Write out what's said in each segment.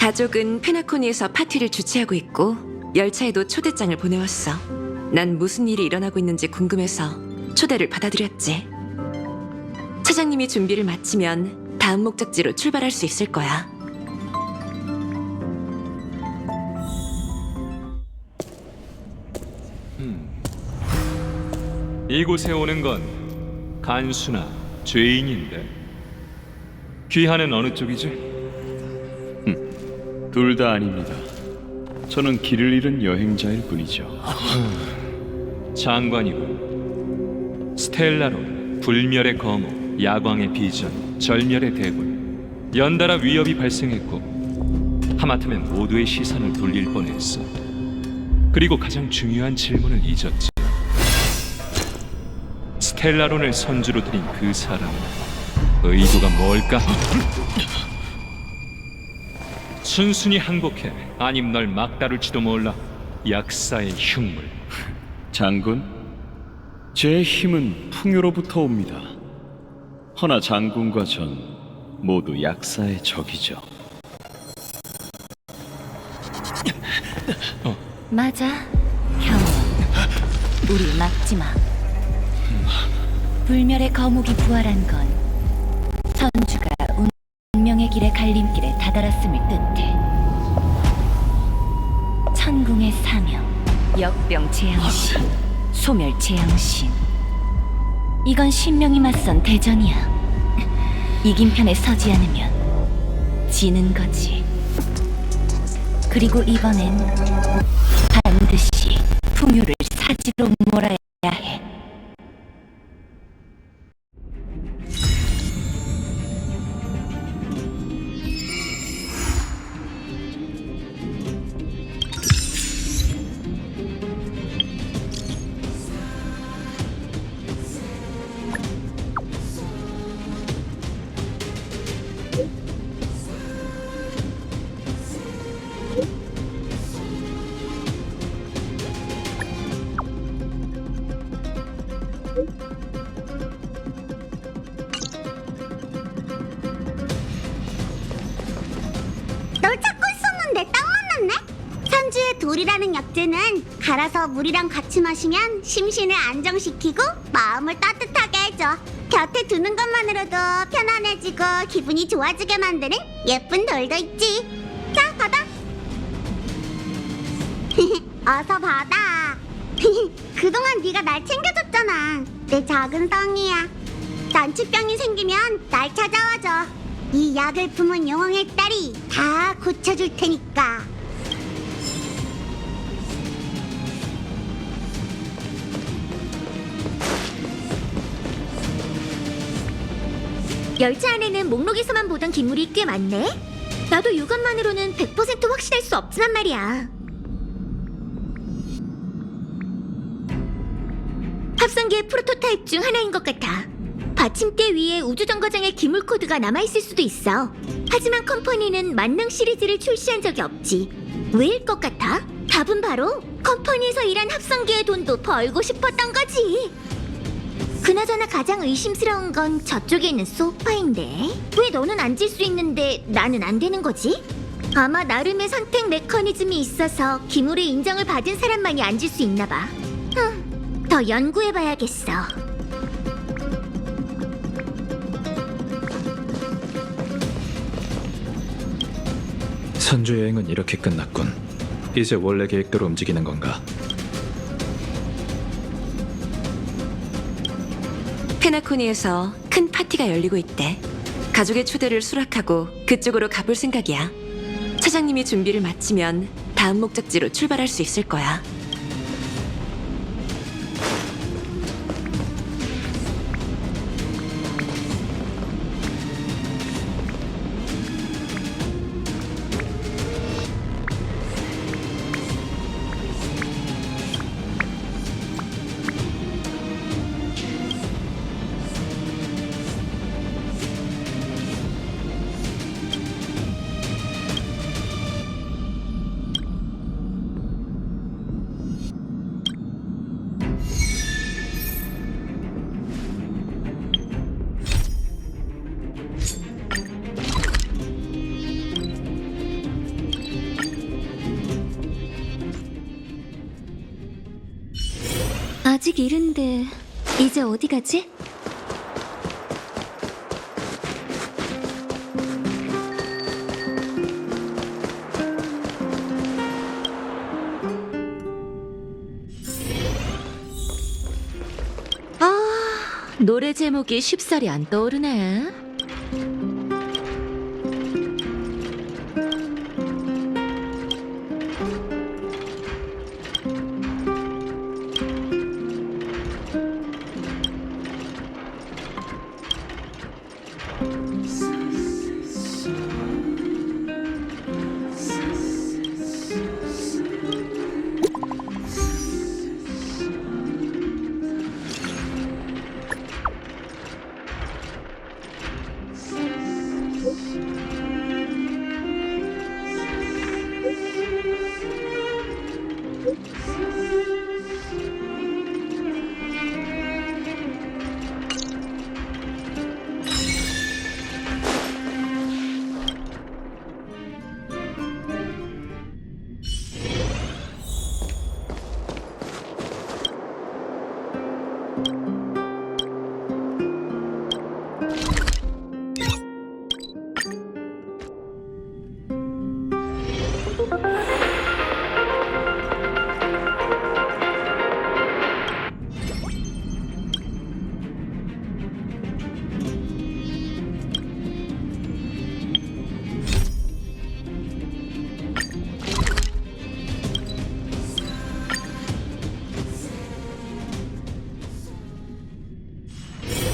가족은 페나코니에서 파티를 주최하고 있고 열차에도 초대장을 보내왔어. 난 무슨 일이 일어나고 있는지 궁금해서 초대를 받아들였지. 차장님이 준비를 마치면 다음 목적지로 출발할 수 있을 거야. 이곳에 오는 건 간수나 죄인인데 귀하는 어느 쪽이지? 둘 다 아닙니다. 저는 길을 잃은 여행자일 뿐이죠. 장관이군. 스텔라론, 불멸의 거목, 야광의 비전, 절멸의 대군. 연달아 위협이 발생했고 하마터면 모두의 시선을 돌릴 뻔했어. 그리고 가장 중요한 질문을 잊었지. 스텔라론을 선주로 들인 그 사람 의도가 뭘까? 순순히 항복해. 아님 널 막다룰지도 몰라. 약사의 흉물. 장군, 제 힘은 풍요로부터 옵니다. 허나 장군과 전 모두 약사의 적이죠. 맞아, 형원. 우리 막지 마. 불멸의 거목이 부활한 건 선주가 운명의 길의 갈림길에 다다랐음을 뜻해. 천궁의 사명, 역병 재앙신, 소멸 재앙신. 이건 신명이 맞선 대전이야. 이긴 편에 서지 않으면 지는 거지. 그리고 이번엔 반드시 풍요를 사지로 몰아야 해. 널 찾고 있었는데 딱 만났네? 선주의 돌이라는 약재는 갈아서 물이랑 같이 마시면 심신을 안정시키고 마음을 따뜻하게 해줘. 곁에 두는 것만으로도 편안해지고 기분이 좋아지게 만드는 예쁜 돌도 있지. 자, 받아. 어서 받아. 그동안 네가 날 챙겨줬잖아. 내 작은 성이야. 난치병이 생기면 날 찾아와줘. 이 약을 품은 용왕의 딸이 다 고쳐줄 테니까. 열차 안에는 목록에서만 보던 기물이 꽤 많네. 나도 육안만으로는 100% 확실할 수 없지만 말이야. 합성기의 프로토타입 중 하나인 것 같아. 받침대 위에 우주정거장의 기물 코드가 남아있을 수도 있어. 하지만 컴퍼니는 만능 시리즈를 출시한 적이 없지. 왜일 것 같아? 답은 바로 컴퍼니에서 일한 합성기의 돈도 벌고 싶었던 거지. 그나저나 가장 의심스러운 건 저쪽에 있는 소파인데 왜 너는 앉을 수 있는데 나는 안 되는 거지? 아마 나름의 선택 메커니즘이 있어서 기물의 인정을 받은 사람만이 앉을 수 있나 봐. 더 연구해봐야겠어. 선주 여행은 이렇게 끝났군. 이제 원래 계획대로 움직이는 건가? 페나코니에서 큰 파티가 열리고 있대. 가족의 초대를 수락하고 그쪽으로 가볼 생각이야. 차장님이 준비를 마치면 다음 목적지로 출발할 수 있을 거야. 아직 이른데 이제 어디 가지? 노래 제목이 쉽사리 안 떠오르네.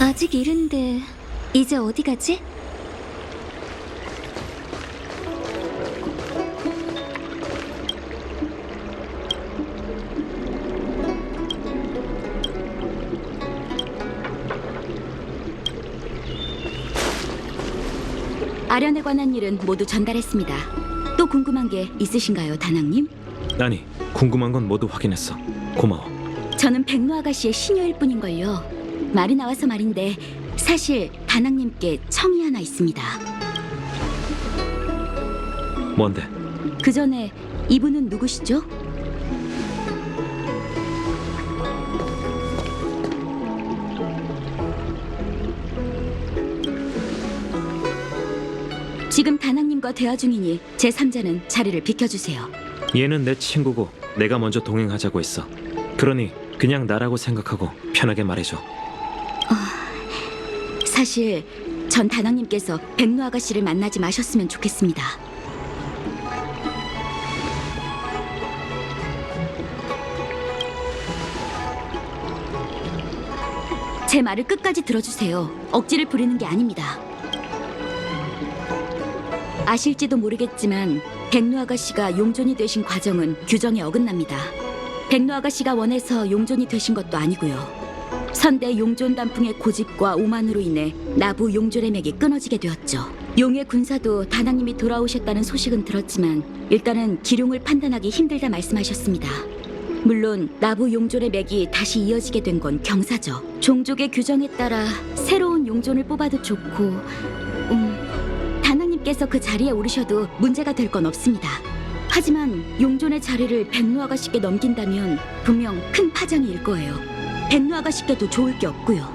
아직 이른데 이제 어디 가지? 아련에 관한 일은 모두 전달했습니다. 또 궁금한 게 있으신가요, 다낭님? 아니, 궁금한 건 모두 확인했어. 고마워. 저는 백로 아가씨의 시녀일 뿐인걸요. 말이 나와서 말인데 사실 다낭님께 청이 하나 있습니다. 뭔데? 그 전에 이분은 누구시죠? 지금 다낭님과 대화 중이니 제3자는 자리를 비켜주세요. 얘는 내 친구고 내가 먼저 동행하자고 했어. 그러니 그냥 나라고 생각하고 편하게 말해줘. 사실 전 다낭님께서 백로 아가씨를 만나지 마셨으면 좋겠습니다. 제 말을 끝까지 들어주세요. 억지를 부리는 게 아닙니다. 아실지도 모르겠지만 백로 아가씨가 용존이 되신 과정은 규정에 어긋납니다. 백로 아가씨가 원해서 용존이 되신 것도 아니고요. 선대 용존 단풍의 고집과 오만으로 인해 나부 용존의 맥이 끊어지게 되었죠. 용의 군사도 다낭님이 돌아오셨다는 소식은 들었지만 일단은 기룡을 판단하기 힘들다 말씀하셨습니다. 물론 나부 용존의 맥이 다시 이어지게 된 건 경사죠. 종족의 규정에 따라 새로운 용존을 뽑아도 좋고 다낭님께서 그 자리에 오르셔도 문제가 될 건 없습니다. 하지만 용존의 자리를 백로 아가씨께 넘긴다면 분명 큰 파장이 일 거예요. 백로 아가씨께도 좋을 게 없고요.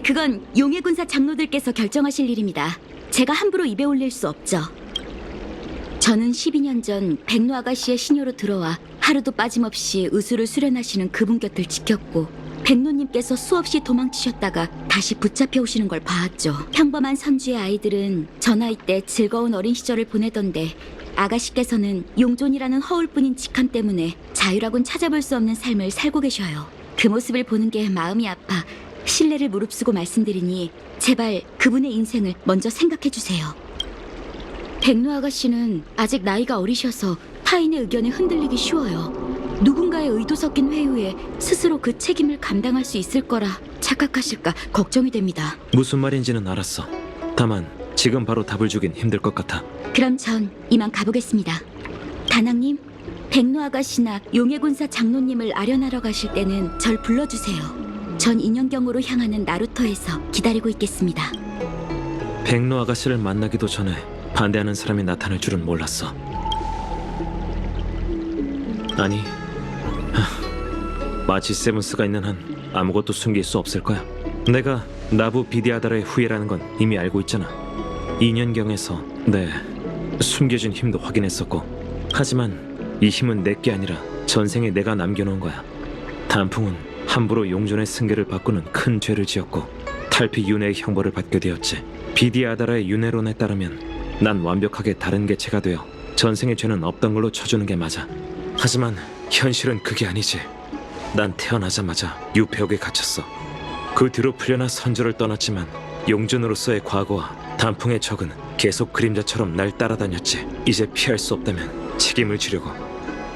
그건 용의 군사 장로들께서 결정하실 일입니다. 제가 함부로 입에 올릴 수 없죠. 저는 12년 전 백로 아가씨의 시녀로 들어와 하루도 빠짐없이 의술을 수련하시는 그분 곁을 지켰고 백로님께서 수없이 도망치셨다가 다시 붙잡혀 오시는 걸 봐왔죠. 평범한 선주의 아이들은 저 나이 때 즐거운 어린 시절을 보내던데 아가씨께서는 용존이라는 허울뿐인 직함 때문에 자유라곤 찾아볼 수 없는 삶을 살고 계셔요. 그 모습을 보는 게 마음이 아파 신뢰를 무릅쓰고 말씀드리니 제발 그분의 인생을 먼저 생각해주세요. 백로 아가씨는 아직 나이가 어리셔서 타인의 의견에 흔들리기 쉬워요. 누군가의 의도 섞인 회유에 스스로 그 책임을 감당할 수 있을 거라 착각하실까 걱정이 됩니다. 무슨 말인지는 알았어. 다만 지금 바로 답을 주긴 힘들 것 같아. 그럼 전 이만 가보겠습니다. 다낭님, 백로 아가씨나 용의 군사 장로님을 아련하러 가실 때는 절 불러주세요. 전 인연경으로 향하는 나루터에서 기다리고 있겠습니다. 백로 아가씨를 만나기도 전에 반대하는 사람이 나타날 줄은 몰랐어. 아니, 마치 세븐스가 있는 한 아무것도 숨길 수 없을 거야. 내가 나부 비디아다라의 후예라는 건 이미 알고 있잖아. 2년경에서 내 숨겨진 힘도 확인했었고, 하지만 이 힘은 내게 아니라 전생에 내가 남겨놓은 거야. 단풍은 함부로 용존의 승계를 바꾸는 큰 죄를 지었고 탈피 윤회의 형벌을 받게 되었지. 비디아다라의 윤회론에 따르면 난 완벽하게 다른 개체가 되어 전생의 죄는 없던 걸로 쳐주는 게 맞아. 하지만 현실은 그게 아니지. 난 태어나자마자 유폐옥에 갇혔어. 그 뒤로 풀려나 선조를 떠났지만 용존으로서의 과거와 단풍의 적은 계속 그림자처럼 날 따라다녔지. 이제 피할 수 없다면 책임을 지려고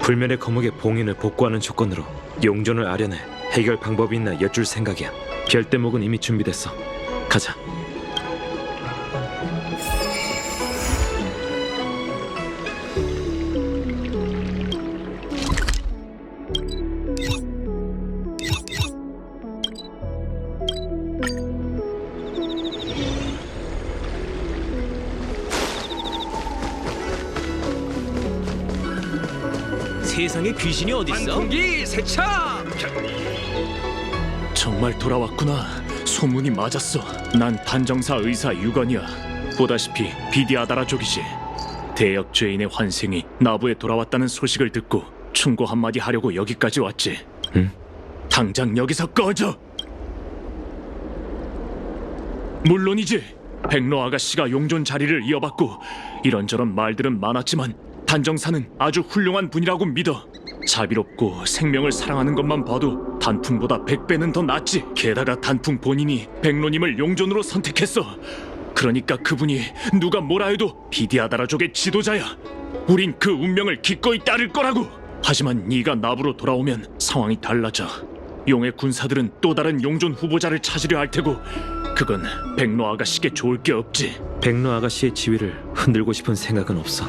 불멸의 거목의 봉인을 복구하는 조건으로 용존을 아련해 해결 방법이 있나 여쭐 생각이야. 별대목은 이미 준비됐어. 가자. 세상에 귀신이 어딨어? 정말 돌아왔구나. 소문이 맞았어. 난 단정사 의사 유건이야. 보다시피 비디아다라족이지. 대역 죄인의 환생이 나부에 돌아왔다는 소식을 듣고 충고 한마디 하려고 여기까지 왔지. 응? 당장 여기서 꺼져! 물론이지. 백로 아가씨가 용존 자리를 이어받고 이런저런 말들은 많았지만 단정사는 아주 훌륭한 분이라고 믿어. 자비롭고 생명을 사랑하는 것만 봐도 단풍보다 100배는 더 낫지. 게다가 단풍 본인이 백로님을 용존으로 선택했어. 그러니까 그분이 누가 뭐라 해도 비디아다라족의 지도자야. 우린 그 운명을 기꺼이 따를 거라고. 하지만 네가 나부로 돌아오면 상황이 달라져. 용의 군사들은 또 다른 용존 후보자를 찾으려 할 테고 그건 백로 아가씨께 좋을 게 없지. 백로 아가씨의 지위를 흔들고 싶은 생각은 없어.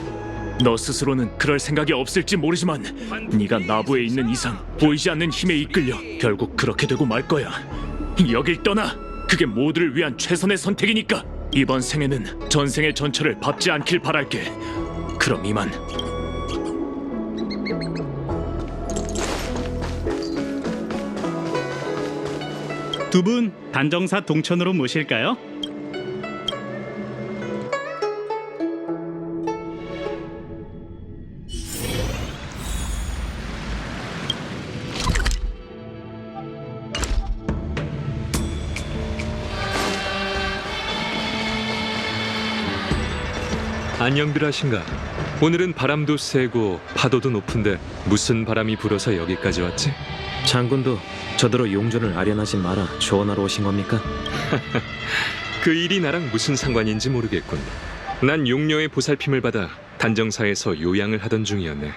너 스스로는 그럴 생각이 없을지 모르지만 네가 나부에 있는 이상 보이지 않는 힘에 이끌려 결국 그렇게 되고 말 거야. 여길 떠나. 그게 모두를 위한 최선의 선택이니까. 이번 생에는 전생의 전철을 밟지 않길 바랄게. 그럼 이만. 두 분 단정사 동천으로 모실까요? 안녕들 하신가? 오늘은 바람도 세고 파도도 높은데 무슨 바람이 불어서 여기까지 왔지? 장군도 저더러 용존을 아련하지 마라 조언하러 오신 겁니까? 그 일이 나랑 무슨 상관인지 모르겠군. 난 용녀의 보살핌을 받아 단정사에서 요양을 하던 중이었네.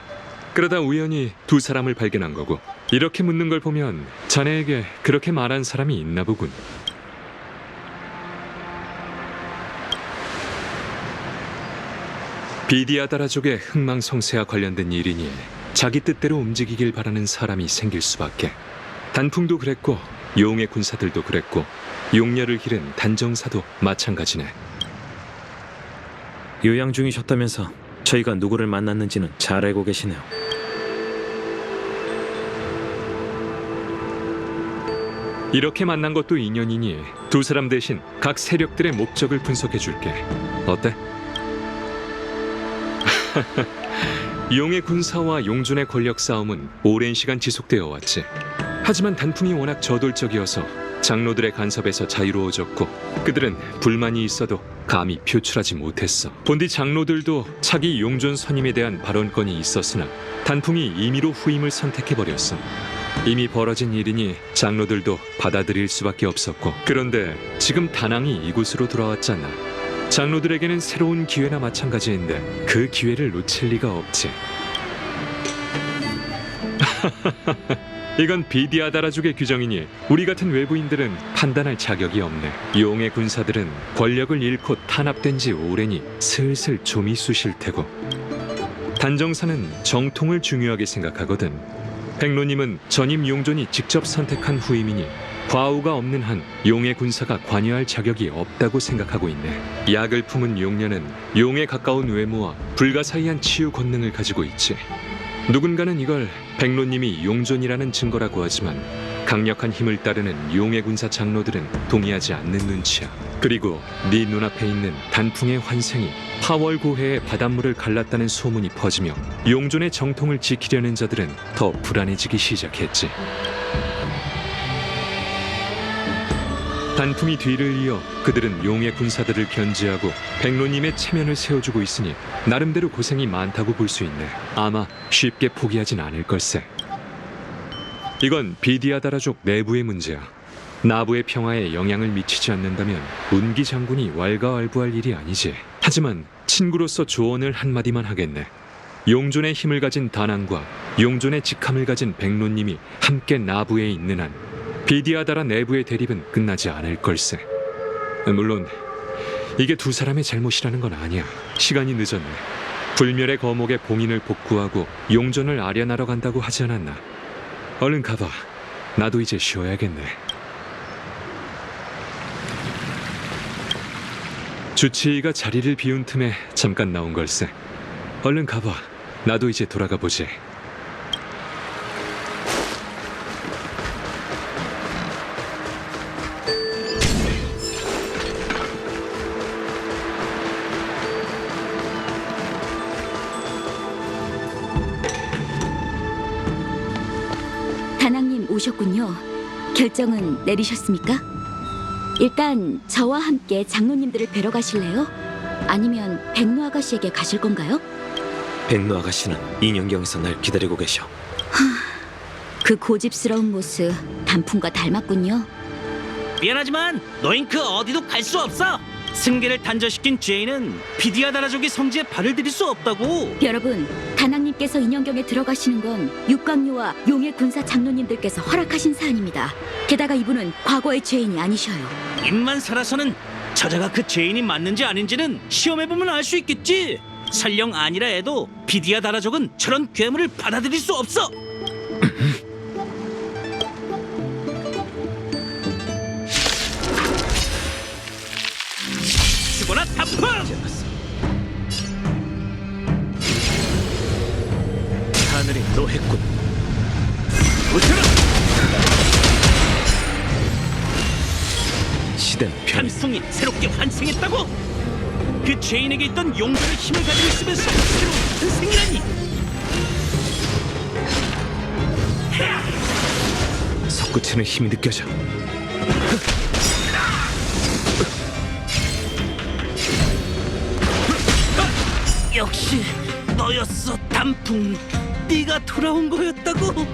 그러다 우연히 두 사람을 발견한 거고, 이렇게 묻는 걸 보면 자네에게 그렇게 말한 사람이 있나 보군. 비디아다라족의 흥망성쇠와 관련된 일이니 자기 뜻대로 움직이길 바라는 사람이 생길 수밖에. 단풍도 그랬고 용의 군사들도 그랬고 용녀를 기른 단정사도 마찬가지네. 요양 중이셨다면서 저희가 누구를 만났는지는 잘 알고 계시네요. 이렇게 만난 것도 인연이니 두 사람 대신 각 세력들의 목적을 분석해 줄게. 어때? 용의 군사와 용존의 권력 싸움은 오랜 시간 지속되어 왔지. 하지만 단풍이 워낙 저돌적이어서 장로들의 간섭에서 자유로워졌고 그들은 불만이 있어도 감히 표출하지 못했어. 본디 장로들도 차기 용존 선임에 대한 발언권이 있었으나 단풍이 임의로 후임을 선택해버렸어. 이미 벌어진 일이니 장로들도 받아들일 수밖에 없었고, 그런데 지금 다낭이 이곳으로 돌아왔잖아. 장로들에게는 새로운 기회나 마찬가지인데 그 기회를 놓칠 리가 없지. 이건 비디아다라족의 규정이니 우리 같은 외부인들은 판단할 자격이 없네. 용의 군사들은 권력을 잃고 탄압된 지 오래니 슬슬 좀이 쑤실 테고, 단정사는 정통을 중요하게 생각하거든. 백로님은 전임 용존이 직접 선택한 후임이니 과오가 없는 한 용의 군사가 관여할 자격이 없다고 생각하고 있네. 약을 품은 용녀는 용에 가까운 외모와 불가사의한 치유 권능을 가지고 있지. 누군가는 이걸 백로님이 용존이라는 증거라고 하지만 강력한 힘을 따르는 용의 군사 장로들은 동의하지 않는 눈치야. 그리고 네 눈앞에 있는 단풍의 환생이 파월고해의 바닷물을 갈랐다는 소문이 퍼지며 용존의 정통을 지키려는 자들은 더 불안해지기 시작했지. 단풍이 뒤를 이어 그들은 용의 군사들을 견제하고 백로님의 체면을 세워주고 있으니 나름대로 고생이 많다고 볼 수 있네. 아마 쉽게 포기하진 않을 걸세. 이건 비디아다라족 내부의 문제야. 나부의 평화에 영향을 미치지 않는다면 운기 장군이 왈가왈부할 일이 아니지. 하지만 친구로서 조언을 한마디만 하겠네. 용존의 힘을 가진 다낭과 용존의 직함을 가진 백로님이 함께 나부에 있는 한 비디아다라 내부의 대립은 끝나지 않을 걸세. 물론 이게 두 사람의 잘못이라는 건 아니야. 시간이 늦었네. 불멸의 거목의 봉인을 복구하고 용존을 아련하러 간다고 하지 않았나. 얼른 가봐. 나도 이제 쉬어야겠네. 주치의가 자리를 비운 틈에 잠깐 나온 걸세. 얼른 가봐. 나도 이제 돌아가 보지. 다낭님 오셨군요. 결정은 내리셨습니까? 일단 저와 함께 장로님들을 뵈러 가실래요? 아니면 백로 아가씨에게 가실 건가요? 백로 아가씨는 인연경에서 날 기다리고 계셔. 그 고집스러운 모습 단풍과 닮았군요. 미안하지만 너흰 그 어디도 갈 수 없어. 승계를 단절시킨 죄인은 비디아다라족의 성지에 발을 들일 수 없다고. 여러분, 다낭님께서 인연경에 들어가시는 건 육광요와 용의 군사 장로님들께서 허락하신 사안입니다. 게다가 이분은 과거의 죄인이 아니셔요. 입만 살아서는 저자가 그 죄인이 맞는지 아닌지는 시험해보면 알 수 있겠지. 설령 아니라 해도 비디아다라족은 저런 괴물을 받아들일 수 없어. 죽어라 단풍! 하늘이 노했군. 웃어라! 시대는 변했어. 단풍이 새롭게 환생했다고! 그 죄인에게 있던 용전의 힘을 가지고 있으면서 새로운 환생이라니! 솟구치는 힘이 느껴져. 역시 너였어 단풍. 네가 돌아온 거였다고.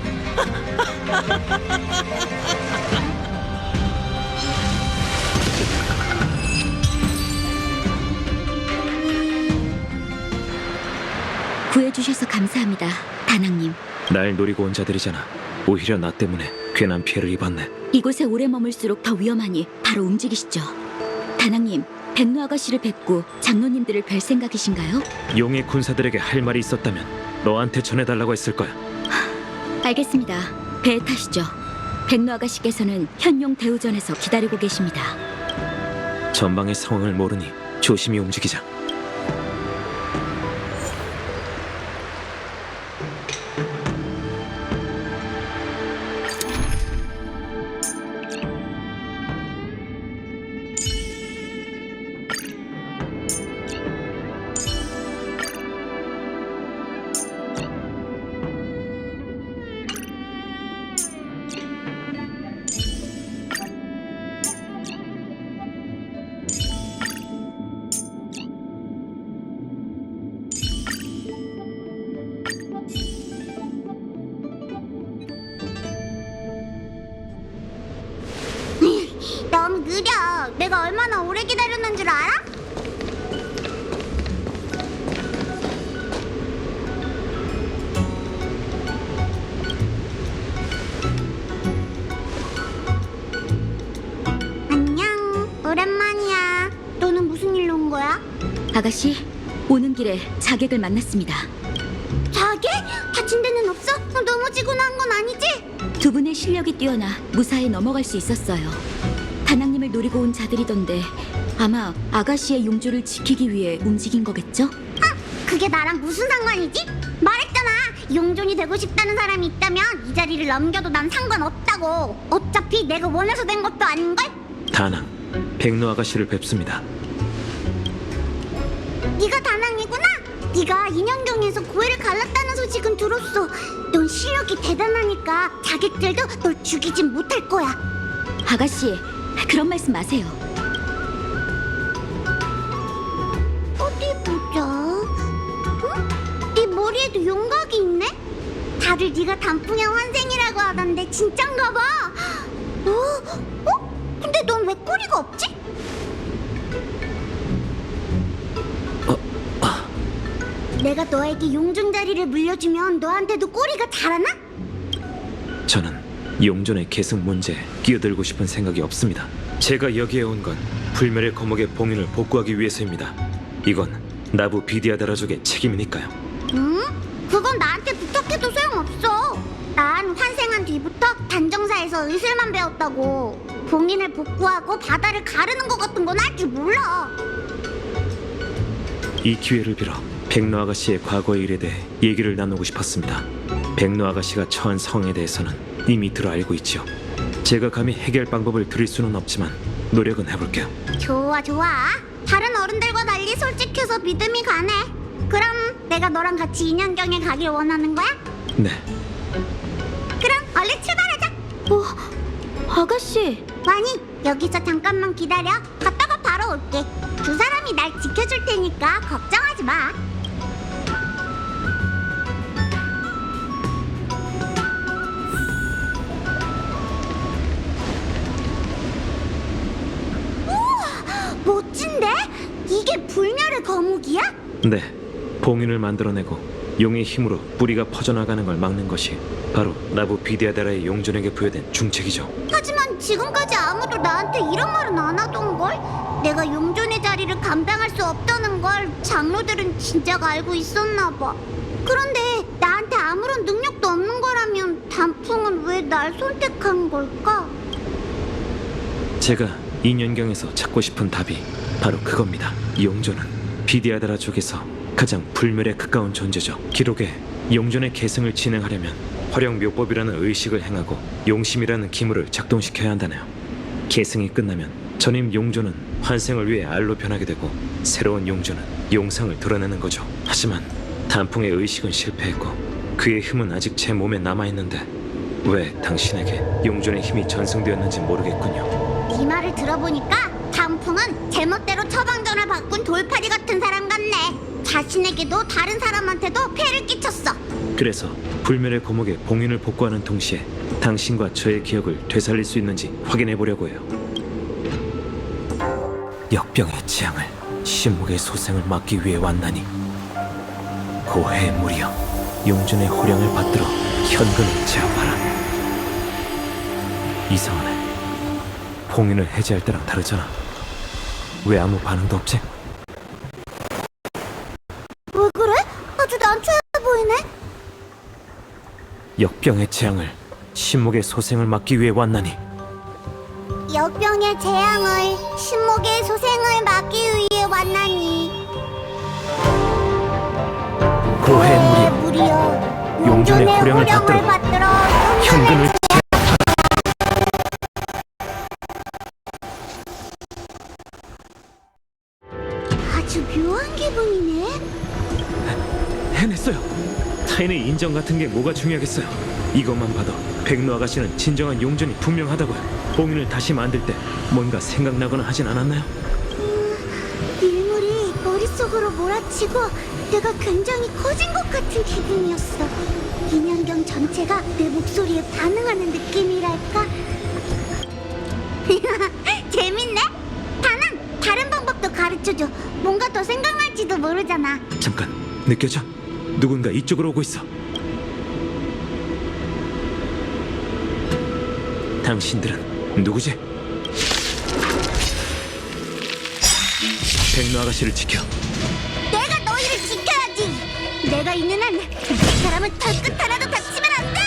구해주셔서 감사합니다, 다낭님. 날 노리고 온 자들이잖아. 오히려 나 때문에 괜한 피해를 입었네. 이곳에 오래 머물수록 더 위험하니 바로 움직이시죠. 다낭님, 백로 아가씨를 뵙고 장로님들을 뵐 생각이신가요? 용의 군사들에게 할 말이 있었다면 너한테 전해달라고 했을 거야. 알겠습니다. 배에 타시죠. 백로 아가씨께서는 현용 대우전에서 기다리고 계십니다. 전방의 상황을 모르니 조심히 움직이자. 너무 느려. 내가 얼마나 오래 기다렸는 줄 알아? 안녕. 오랜만이야. 너는 무슨 일로 온 거야? 아가씨, 오는 길에 자객을 만났습니다. 자기? 다친 데는 없어? 넘어지거나 한 건 아니지? 두 분의 실력이 뛰어나 무사히 넘어갈 수 있었어요. 다낭님을 노리고 온 자들이던데 아마 아가씨의 용주를 지키기 위해 움직인 거겠죠? 그게 나랑 무슨 상관이지? 말했잖아. 용존이 되고 싶다는 사람이 있다면 이 자리를 넘겨도 난 상관없다고. 어차피 내가 원해서 된 것도 아닌걸? 다낭, 백로 아가씨를 뵙습니다. 네가 다낭이구나? 네가 인현경에서 고해를 갈랐다는 소식은 들었어. 넌 실력이 대단하니까 자객들도 널 죽이진 못할 거야. 아가씨, 그런 말씀 마세요. 어디 보자. 응? 네 머리에도 용각이 있네? 다들 네가 단풍의 환생이라고 하던데 진짠가 봐. 근데 넌 왜 꼬리가 없지? 내가 너에게 용존 자리를 물려주면 너한테도 꼬리가 자라나? 저는 용존의 계승 문제에 끼어들고 싶은 생각이 없습니다. 제가 여기에 온 건 불멸의 거목의 봉인을 복구하기 위해서입니다. 이건 나부 비디아다라족의 책임이니까요. 응? 그건 나한테 부탁해도 소용없어. 난 환생한 뒤부터 단정사에서 의술만 배웠다고. 봉인을 복구하고 바다를 가르는 것 같은 건 할 줄 몰라. 이 기회를 빌어 백로 아가씨의 과거의 일에 대해 얘기를 나누고 싶었습니다. 백로 아가씨가 처한 상황에 대해서는 이미 들어 알고 있지요. 제가 감히 해결 방법을 드릴 수는 없지만 노력은 해볼게요. 좋아. 다른 어른들과 달리 솔직해서 믿음이 가네. 그럼 내가 너랑 같이 인현경에 가길 원하는 거야? 네, 그럼 얼른 출발하자. 아가씨, 와니, 여기서 잠깐만 기다려. 갔다가 바로 올게. 두 사람이 날 지켜줄 테니까 걱정하지 마. 우와, 멋진데? 이게 불멸의 거목이야? 네, 봉인을 만들어내고 용의 힘으로 뿌리가 퍼져나가는 걸 막는 것이 바로 나부 비디아다라의 용존에게 부여된 중책이죠. 하지만 지금까지 아무도 나한테 이런 말은 안 하던걸? 내가 용존의 자리를 감당할 수 없다는 걸 장로들은 진작 알고 있었나 봐. 그런데 나한테 아무런 능력도 없는 거라면 단풍은 왜 날 선택한 걸까? 제가 인연경에서 찾고 싶은 답이 바로 그겁니다. 용존은 비디아다라 쪽에서 가장 불멸에 가까운 존재죠. 기록에 용존의 계승을 진행하려면 활용묘법이라는 의식을 행하고 용심이라는 기물을 작동시켜야 한다네요. 계승이 끝나면 전임 용존은 환생을 위해 알로 변하게 되고 새로운 용존은 용상을 드러내는 거죠. 하지만 단풍의 의식은 실패했고 그의 힘은 아직 제 몸에 남아있는데 왜 당신에게 용존의 힘이 전승되었는지 모르겠군요. 네 말을 들어보니까 단풍은 제멋대로 처방전을 바꾼 돌팔이 같은 사람 같네. 자신에게도 다른 사람한테도 폐를 끼쳤어. 그래서 불멸의 거목의 봉인을 복구하는 동시에 당신과 저의 기억을 되살릴 수 있는지 확인해 보려고 해요. 역병의 재앙을 신목의 소생을 막기 위해 왔나니 고해의 무리여 용존의 호령을 받들어 현근을 제압하라. 이상하네. 봉인을 해제할 때랑 다르잖아. 왜 아무 반응도 없지? 왜 그래? 아주 난처해 보이네. 역병의 재앙을 신목의 소생을 막기 위해 왔나니 역병의 재앙을 신목의 소생을 막기 위해 왔나니 고해의 무리여 무리여 용존의 호령을 받들어 현근을 아주 묘한 기분이네. 해냈어요. 타인의 인정 같은 게 뭐가 중요하겠어요. 이것만 봐도 백로 아가씨는 진정한 용존이 분명하다고요. 봉인을 다시 만들 때 뭔가 생각나거나 하진 않았나요? 일물이 머릿속으로 몰아치고 내가 굉장히 커진 것 같은 기분이었어. 인현경 전체가 내 목소리에 반응하는 느낌이랄까? 재밌네? 다낭, 다른 방법도 가르쳐줘. 뭔가 더 생각날지도 모르잖아. 잠깐, 느껴져? 누군가 이쪽으로 오고 있어. 당신들은 누구지? 백로 아가씨를 지켜. 내가 너희를 지켜야지. 내가 있는 한 이 사람은 털끝 하나도 다치면 안 돼.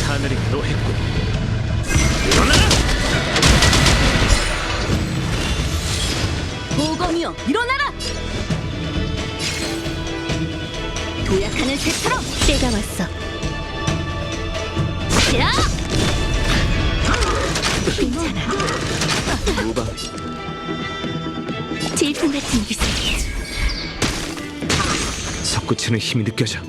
하늘이 노했군. 보검이여, 일어나라! 때가 왔어. 무방 질풍 같은 기술. 솟구치는 힘이 느껴져.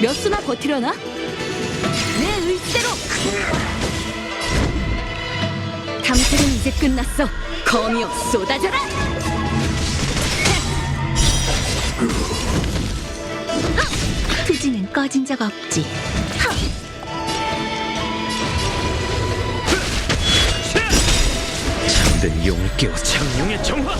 몇 수나 버티려나? 내 의지대로! 탐색은 이제 끝났어. 거미여 쏟아져라! 투지는 꺼진 적 없지. 잠든 용을 깨워 장룡의 정화.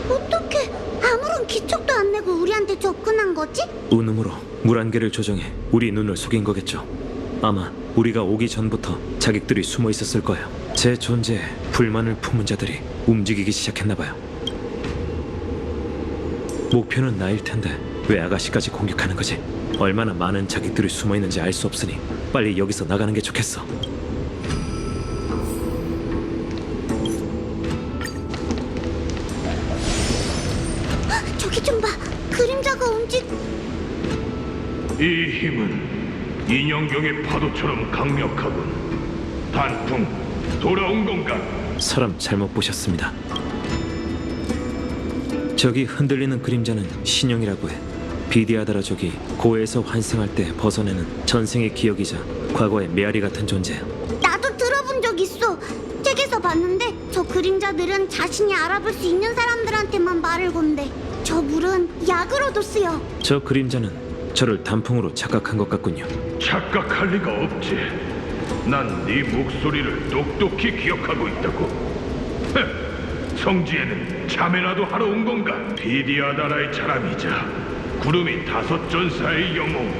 어떻게 아무런 기척도 안 내고 우리한테 접근한 거지? 운음으로 물안개를 조정해 우리 눈을 속인 거겠죠. 아마 우리가 오기 전부터 자객들이 숨어 있었을 거예요. 제 존재에 불만을 품은 자들이 움직이기 시작했나 봐요. 목표는 나일 텐데 왜 아가씨까지 공격하는 거지? 얼마나 많은 자객들이 숨어 있는지 알 수 없으니 빨리 여기서 나가는 게 좋겠어. 저기 좀 봐. 그림자가 이 힘은 인형경의 파도처럼 강력하군. 단풍, 돌아온 건가? 사람 잘못 보셨습니다. 저기 흔들리는 그림자는 신형이라고 해. 비디아다라족이 고해에서 환생할 때 벗어내는 전생의 기억이자 과거의 메아리 같은 존재야. 나도 들어본 적 있어. 책에서 봤는데 저 그림자들은 자신이 알아볼 수 있는 사람들한테만 말을 건대. 저 물은 약으로도 쓰여. 저 그림자는 저를 단풍으로 착각한 것 같군요. 착각할 리가 없지. 난 네 목소리를 똑똑히 기억하고 있다고. 성지에는 자매라도 하러 온 건가? 비디아다라의 자람이자 구름이 5 전사의 영웅.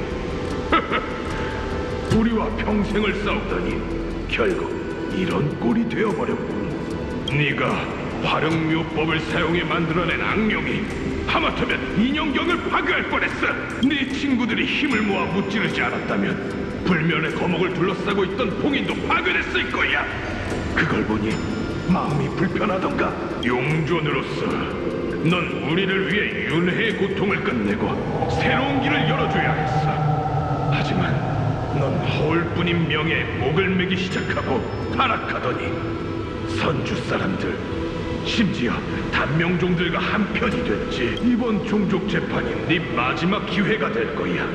우리와 평생을 싸우다니 결국 이런 꼴이 되어버렸군. 네가 화룡묘법을 사용해 만들어낸 악령이 하마터면 인형경을 파괴할 뻔했어. 네 친구들이 힘을 모아 무찌르지 않았다면 불면의 거목을 둘러싸고 있던 봉인도 파괴됐을 거야. 그걸 보니 마음이 불편하던가. 용존으로서 넌 우리를 위해 윤회의 고통을 끝내고 새로운 길을 열어줘야 했어. 하지만 넌 허울뿐인 명예에 목을 매기 시작하고 타락하더니 선주 사람들, 심지어 단명종들과 한편이 됐지. 이번 종족 재판이 네 마지막 기회가 될 거야.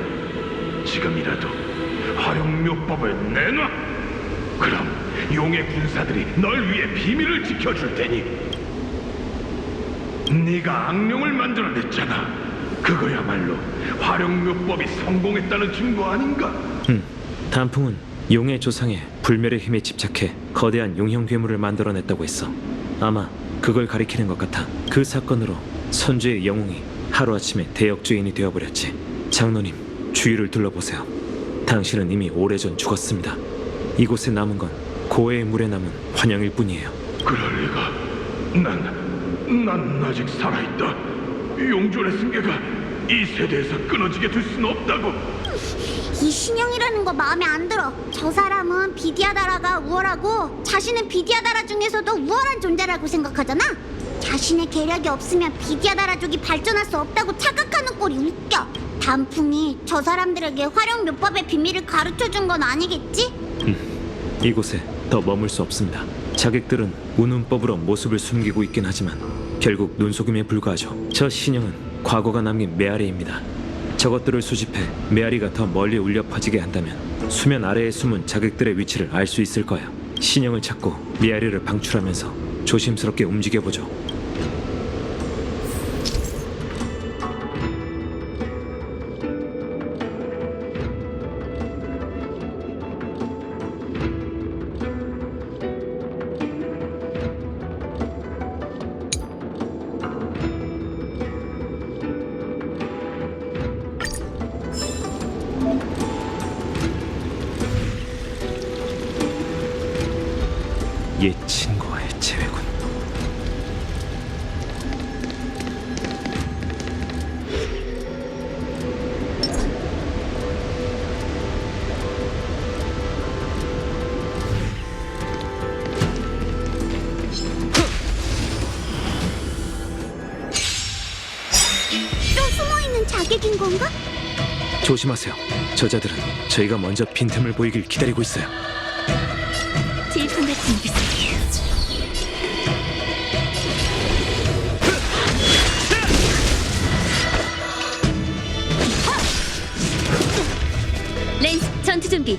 지금이라도 화룡묘법을 내놔. 그럼 용의 군사들이 널 위해 비밀을 지켜줄 테니. 네가 악령을 만들어냈잖아. 그거야말로 화룡묘법이 성공했다는 증거 아닌가? 단풍은 용의 조상에 불멸의 힘에 집착해 거대한 용형 괴물을 만들어냈다고 했어. 아마 그걸 가리키는 것 같아. 그 사건으로 선주의 영웅이 하루아침에 대역죄인이 되어버렸지. 장로님, 주위를 둘러보세요. 당신은 이미 오래전 죽었습니다. 이곳에 남은 건 고해의 물에 남은 환영일 뿐이에요. 그럴 리가. 난 아직 살아있다. 용존의 승계가 이 세대에서 끊어지게 둘 수는 없다고. 이 신형이라는 거 마음에 안 들어. 저 사람은 비디아다라가 우월하고 자신은 비디아다라 중에서도 우월한 존재라고 생각하잖아. 자신의 계략이 없으면 비디아다라족이 발전할 수 없다고 착각하는 꼴이 웃겨. 단풍이 저 사람들에게 화룡묘법의 비밀을 가르쳐준 건 아니겠지? 이곳에 더 머물 수 없습니다. 자객들은 운운법으로 모습을 숨기고 있긴 하지만 결국 눈속임에 불과하죠. 저 신형은 과거가 남긴 메아리입니다. 저것들을 수집해 메아리가 더 멀리 울려 퍼지게 한다면 수면 아래에 숨은 자객들의 위치를 알 수 있을 거예요. 신형을 찾고 메아리를 방출하면서 조심스럽게 움직여보죠. 옛 친구와의 재회군. 큰 자객인 건가? 조심하세요. 저자들은 저희가 먼저 빈틈을 보이길 기다리고 있어요. 질풍 같은 기세. 렌스 전투 준비.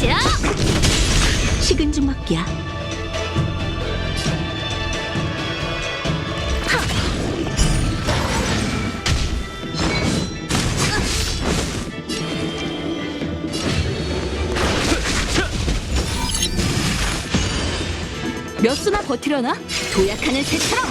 자! 식은 죽 먹기야. 몇 수나 버티려나? 도약하는 새처럼.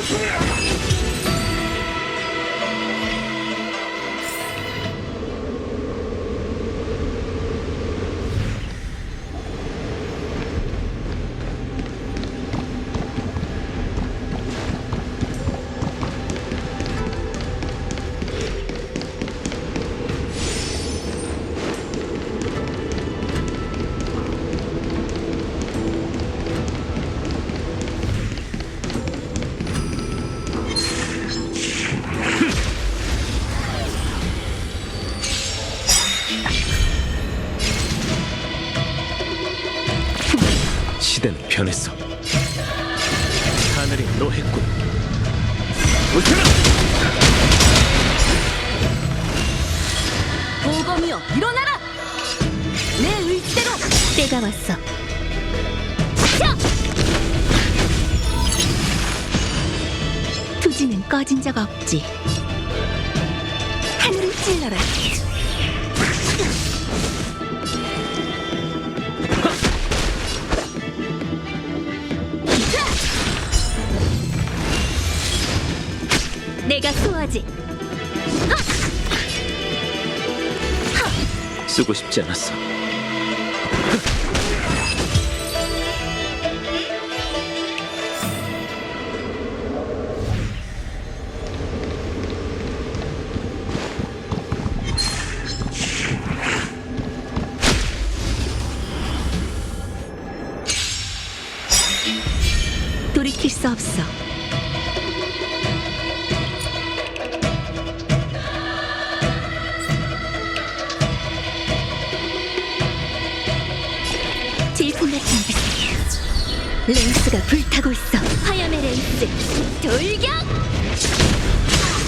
시대는 변했어. 하늘이 노했군. 보검이여 일어나라! 내 의지대로 때가 왔어. 자! 투지는 꺼진 적 없지. 하늘을 찔러라. 내가 수호하지. 쓰고 싶지 않았어. 돌이킬 수 없어. 질풍 같은 기세. 렌스가 불타고 있어. 화염의 렌스 돌격!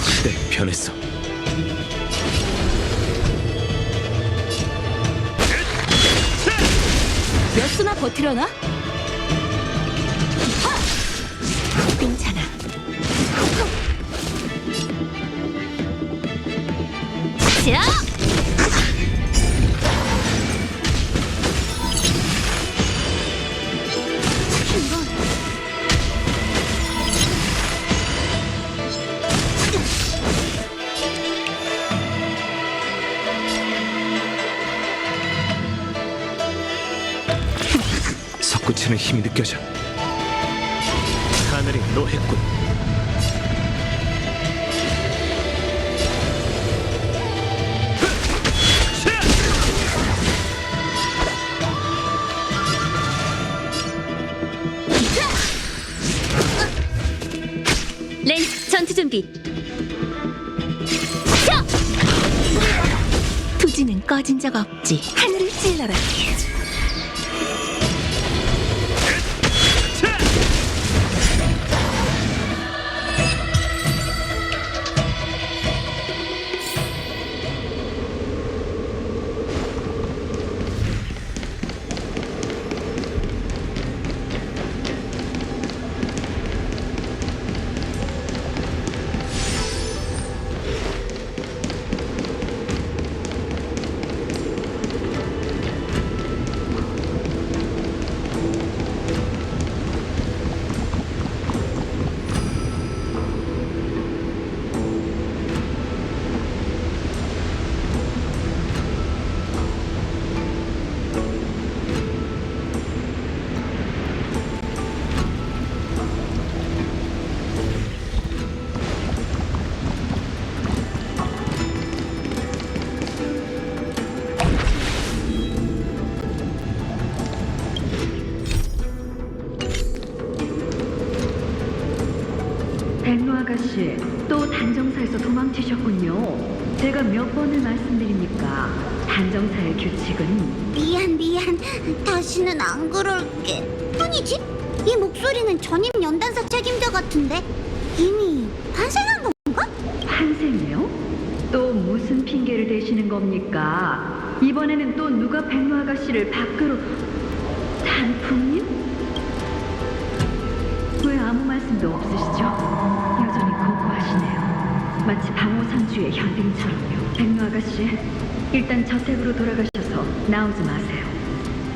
시대는 변했어. 몇 수나 버티려나? 괜찮아. 자! 솟구치는 힘이 느껴져. 하늘이 노했군. 렌스 전투 준비. 자! 투지는 꺼진 적 없지. 하늘을 찔러라. 백로 아가씨, 또 단정사에서 도망치셨군요. 제가 몇 번을 말씀드립니까? 단정사의 규칙은 미안. 다시는 안 그럴게. 아니지? 이 목소리는 전임 연단사 책임자 같은데 이미 환생한 건가? 환생이요? 또 무슨 핑계를 대시는 겁니까? 이번에는 또 누가 백로 아가씨를 밖으로... 단풍님? 왜 아무 말씀도 없으시죠? 여전히 고고하시네요. 마치 방호선주의 현딩처럼요. 백로 아가씨, 일단 저택으로 돌아가셔서 나오지 마세요.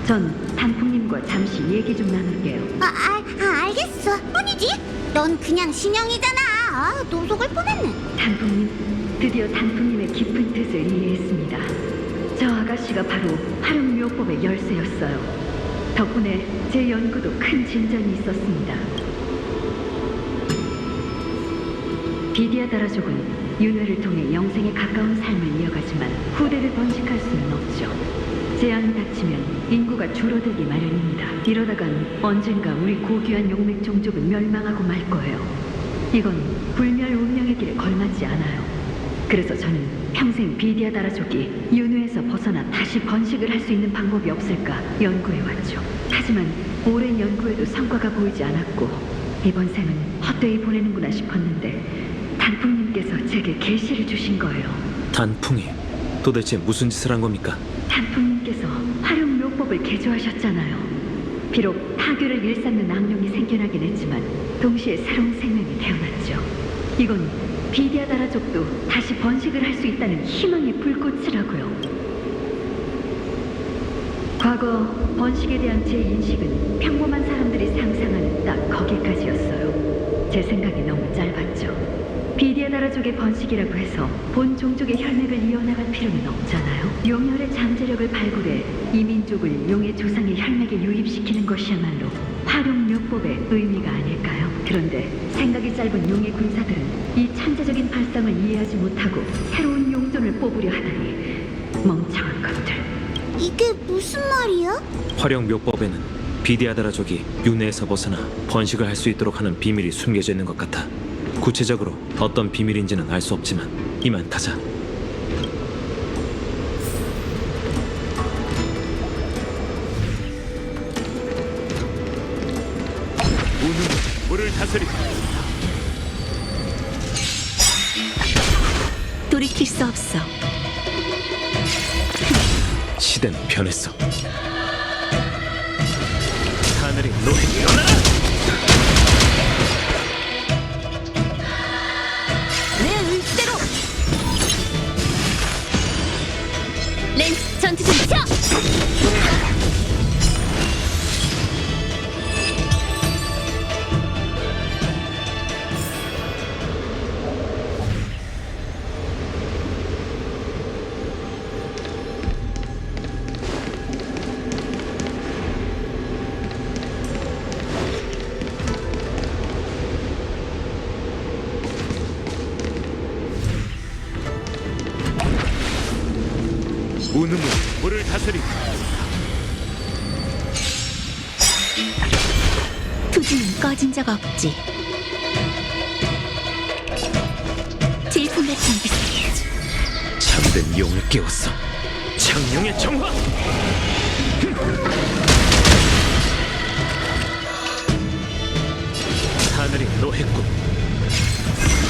전 단풍님과 잠시 얘기 좀 나눌게요. 알겠어. 아니지? 넌 그냥 신형이잖아. 또 속을 뻔했네. 단풍님, 드디어 단풍님의 깊은 뜻을 이해했습니다. 저 아가씨가 바로 활용묘법의 열쇠였어요. 덕분에 제 연구도 큰 진전이 있었습니다. 비디아다라족은 윤회를 통해 영생에 가까운 삶을 이어가지만 후대를 번식할 수는 없죠. 재앙이 닥치면 인구가 줄어들기 마련입니다. 이러다간 언젠가 우리 고귀한 용맥 종족은 멸망하고 말 거예요. 이건 불멸 운명의 길에 걸맞지 않아요. 그래서 저는 평생 비디아다라족이 윤회에서 벗어나 다시 번식을 할 수 있는 방법이 없을까 연구해왔죠. 하지만 오랜 연구에도 성과가 보이지 않았고 이번 생은 헛되이 보내는구나 싶었는데 단풍님께서 제게 계시를 주신 거예요. 단풍이 도대체 무슨 짓을 한 겁니까? 단풍님께서 활용묘법을 개조하셨잖아요. 비록 타교를 일삼는 악령이 생겨나긴 했지만 동시에 새로운 생명이 태어났죠. 이건 비디아다라족도 다시 번식을 할 수 있다는 희망의 불꽃이라고요. 과거 번식에 대한 제 인식은 평범한 사람들이 상상하는 딱 거기까지였어요. 제 생각이 너무 짧았죠. 비디아다라족의 번식이라고 해서 본 종족의 혈맥을 이어나갈 필요는 없잖아요. 용혈의 잠재력을 발굴해 이 민족을 용의 조상의 혈맥에 유입시키는 것이야말로 활용묘법의 의미가 아닐까요? 그런데 생각이 짧은 용의 군사들은 이 천재적인 발상을 이해하지 못하고 새로운 용존을 뽑으려 하다니 멍청한 것들. 이게 무슨 말이야? 활용묘법에는 비디아다라족이 윤회에서 벗어나 번식을 할 수 있도록 하는 비밀이 숨겨져 있는 것 같아. 구체적으로 어떤 비밀인지는 알 수 없지만 이만 가자. 물을 다스리다. 돌이킬 수 없어. 시대는 변했어. 하늘이 노래 일어나라! 내 의지대로! 렌즈 전투 좀 쳐! 우는 물을 다스리다. 투지는 꺼진 적 없지. 질풍 같은 기세. 잠든 용을 깨웠어. 창룡의 정화! 하늘이 노했군.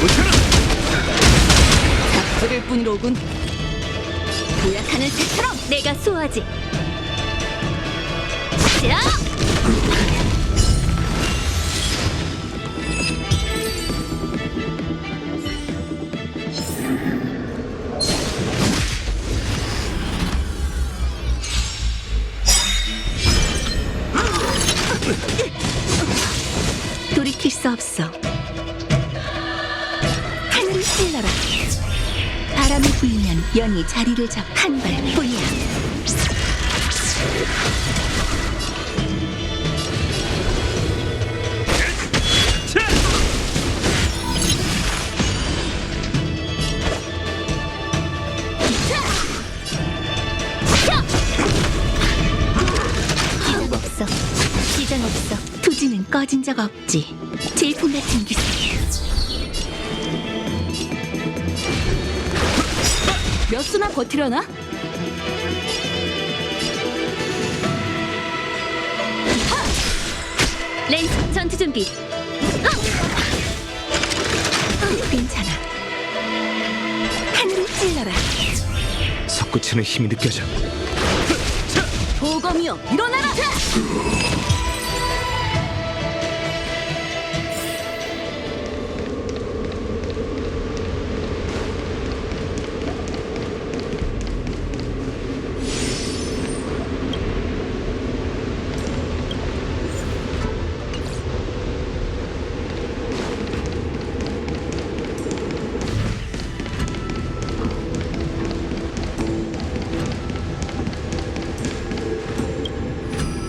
웃어라! 잡소릴 뿐이로군. 도약하는 새처럼 내가 소화지. 자! 돌이킬 수 없어. 하늘을 찔러라. 바람이 불면 연이 자리를 잡. 한 발뿐이야. 시장 없어. 시장 없어. 투지는 꺼진 적 없지. 질풍 같은 기세. 몇 수나 버티려나? 렌즈 전투 준비. 괜찮아. 하늘을 찔러라. 솟구치는 힘이 느껴져. 보검이여 일어나라!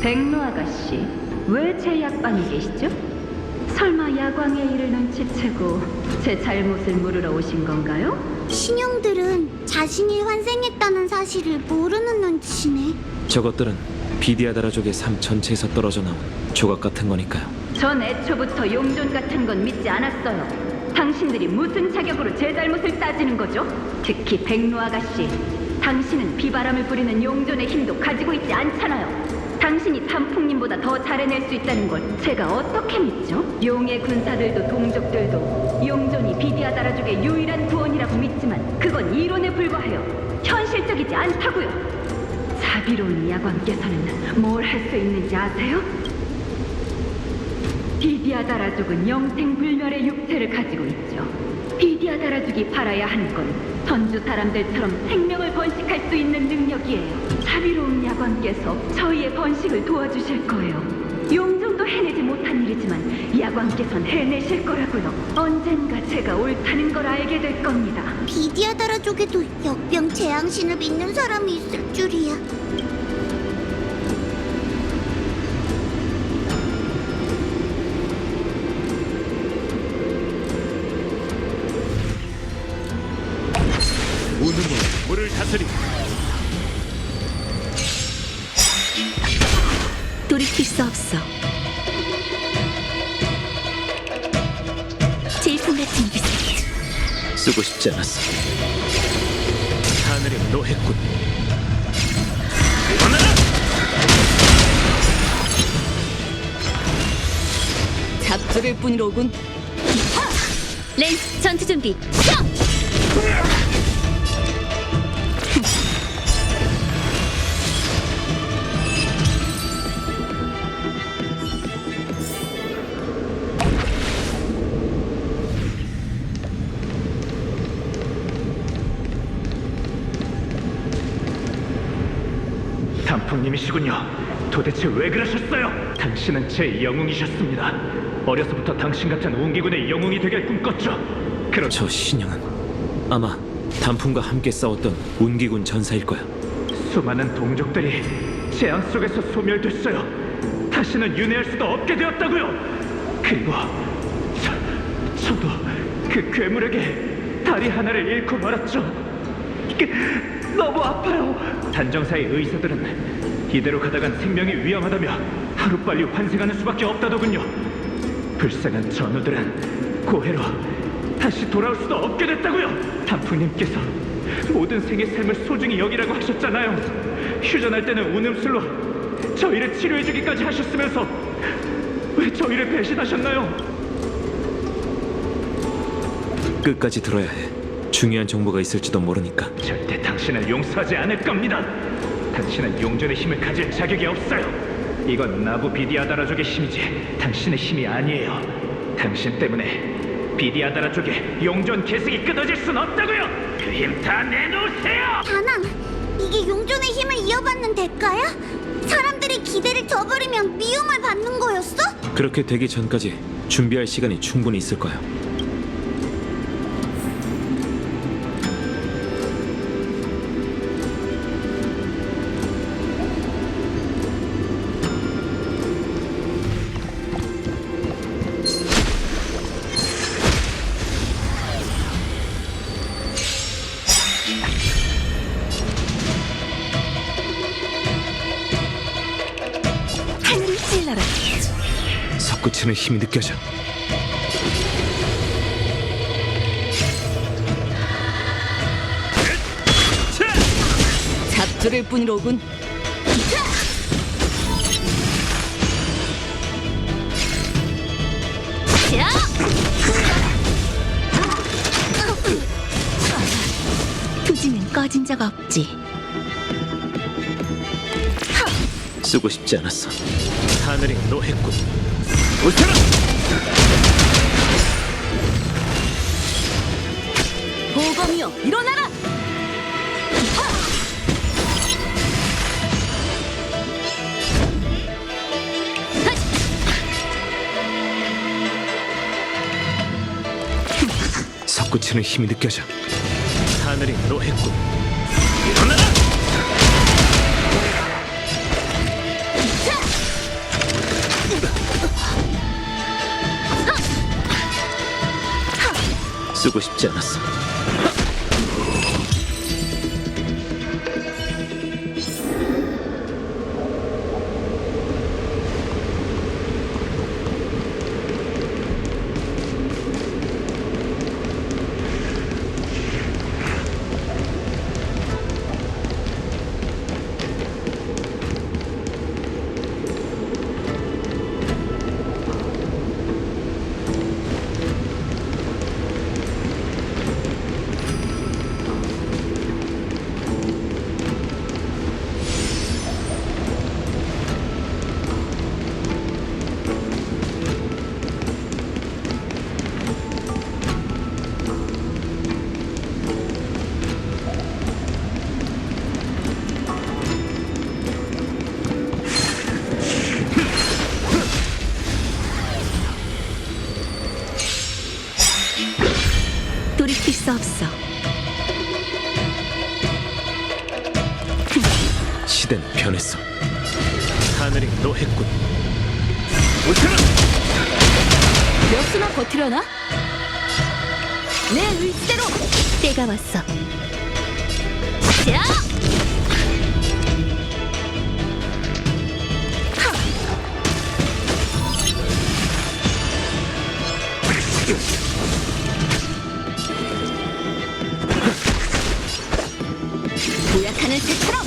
백로 아가씨, 왜 제 약방에 계시죠? 설마 야광의 일을 눈치채고 제 잘못을 물으러 오신 건가요? 신용들은 자신이 환생했다는 사실을 모르는 눈치네. 저것들은 비디아다라족의 삶 전체에서 떨어져 나온 조각 같은 거니까요. 전 애초부터 용존 같은 건 믿지 않았어요. 당신들이 무슨 자격으로 제 잘못을 따지는 거죠? 특히 백로 아가씨, 당신은 비바람을 부리는 용존의 힘도 가지고 있지 않잖아요. 당신이 단풍님보다 더 잘 해낼 수 있다는 걸 제가 어떻게 믿죠? 용의 군사들도 동족들도 용존이 비디아다라족의 유일한 구원이라고 믿지만 그건 이론에 불과해요. 현실적이지 않다고요. 자비로운 야광께서는 뭘 할 수 있는지 아세요? 비디아다라족은 영생불멸의 육체를 가지고 있죠. 비디아다라족이 바라야 하는 건 전주 사람들처럼 생명을 번식할 수 있는 능력이에요. 자비로운 야광께서 저희의 번식을 도와주실 거예요. 용종도 해내지 못한 일이지만 야광께선 해내실 거라고요. 언젠가 제가 옳다는 걸 알게 될 겁니다. 비디아다라족에도 역병 재앙신을 믿는 사람이 있을 줄이야. 물을 다스리. 돌이킬 수 없어. 질풍 같은 기세. 쓰고 싶지 않았어. 하늘의 노했군. 잡들을 뿐이로군. 렌즈 전투 준비. 단풍님이시군요. 도대체 왜 그러셨어요? 당신은 제 영웅이셨습니다. 어려서부터 당신 같은 운기군의 영웅이 되길 꿈꿨죠. 저 신형은 아마 단풍과 함께 싸웠던 운기군 전사일 거야. 수많은 동족들이 재앙 속에서 소멸됐어요. 다시는 윤회할 수도 없게 되었다고요. 그리고 저도 그 괴물에게 다리 하나를 잃고 말았죠. 너무 아파요. 단정사의 의사들은 이대로 가다간 생명이 위험하다며 하루빨리 환생하는 수밖에 없다더군요. 불쌍한 전우들은 고해로 다시 돌아올 수도 없게 됐다고요. 단풍님께서 모든 생의 삶을 소중히 여기라고 하셨잖아요. 휴전할 때는 운음술로 저희를 치료해주기까지 하셨으면서 왜 저희를 배신하셨나요? 끝까지 들어야 해. 중요한 정보가 있을지도 모르니까. 절대 당신을 용서하지 않을 겁니다. 당신은 용전의 힘을 가질 자격이 없어요. 이건 나부 비디아다라족의 힘이지 당신의 힘이 아니에요. 당신 때문에 비디아다라족의 용전 계승이 끊어질 순 없다고요. 그 힘 다 내놓으세요. 다낭, 이게 용존의 힘을 이어받는 대가야? 사람들이 기대를 저버리면 미움을 받는 거였어? 그렇게 되기 전까지 준비할 시간이 충분히 있을 거야. 하늘을 찔러라. 솟구치는 힘이 느껴져. 엎드릴 뿐이로군. 투지는 꺼진 적 없지. 쓰고 싶지 않았어. 하늘이 노했군. 보검이여, 일어나라! 솟구치는 힘이 느껴져. 하늘이 노했군. 쓰고 싶지 않았어. 돌이킬 수 없어. 시대는 변했어. 하늘이 노했군. 몇 수나 버티려나? 내 의지대로! 때가 왔어. 도약하는 새처럼!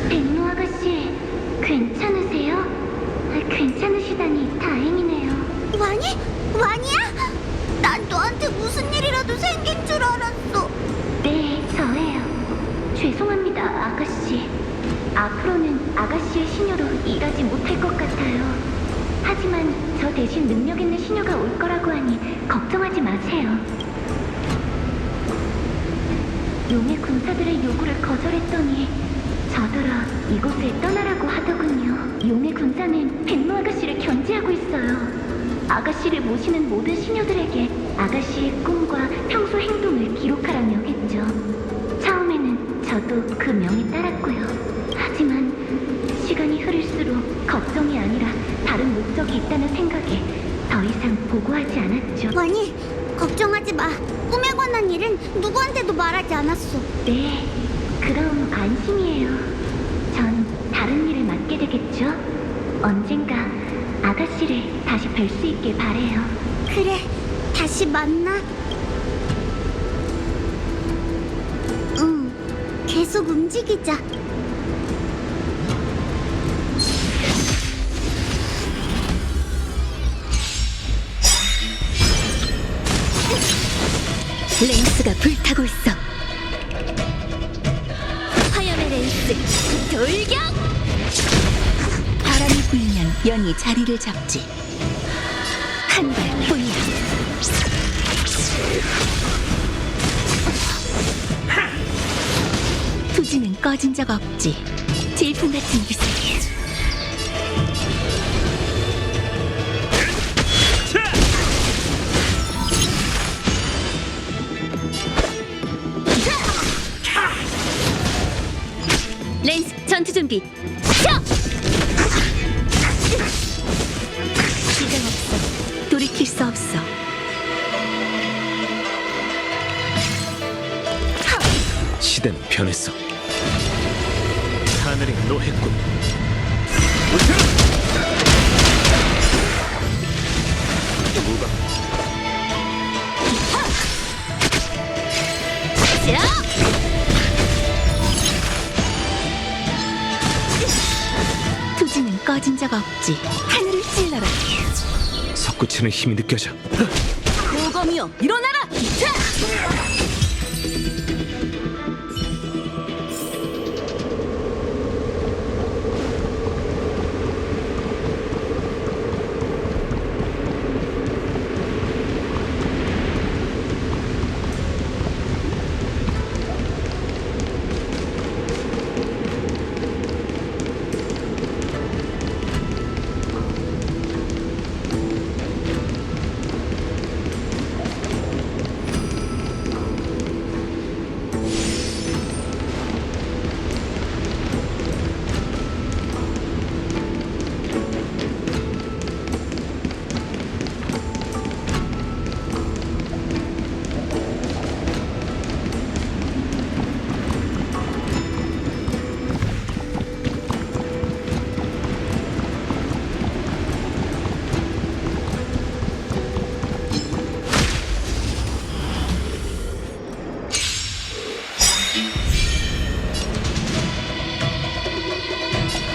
백로 아가씨, 괜찮으세요? 괜찮으시다니 다행이네요. 와니야? 난 너한테 무슨 일이라도 생긴 줄 알았어. 네, 저예요. 죄송합니다, 아가씨. 앞으로는 아가씨의 시녀로 일하지 못할 것 같아요. 하지만 저 대신 능력 있는 시녀가 올 거라고 하니 걱정하지 마세요. 용의 군사들의 요구를 거절했더니 저더러 이곳을 떠나라고 하더군요. 용의 군사는 백로 아가씨를 견제하고 있어요. 아가씨를 모시는 모든 시녀들에게 아가씨의 꿈과 평소 행동을 기록하라며 했죠. 처음에는 저도 그 명에 따랐고요. 하지만 시간이 흐를수록 걱정이 아니라 다른 목적이 있다는 생각에 더 이상 보고하지 않았죠. 와니, 걱정하지 마. 꿈에 관한 일은 누구한테도 말하지 않았어. 네, 그럼 안심이에요. 전 다른 일을 맡게 되겠죠? 언젠가 아가씨를 다시 뵐 수 있길 바래요. 그래, 다시 만나. 응, 계속 움직이자. 렌스가 불타고 있어. 화염의 렌스 돌격! 바람이 불면 연이 자리를 잡지. 한 발뿐이야. 투지는 꺼진 적 없지. 질풍 같은 기색이. 렌스 전투 준비. 쳐! 시간 없어. 돌이킬 수 없어. 변했어. 하늘이 노했군. 투지는 꺼진 적 없지. 하늘을 찔러라. 솟구치는 힘이 느껴져. 고검이여 일어나라!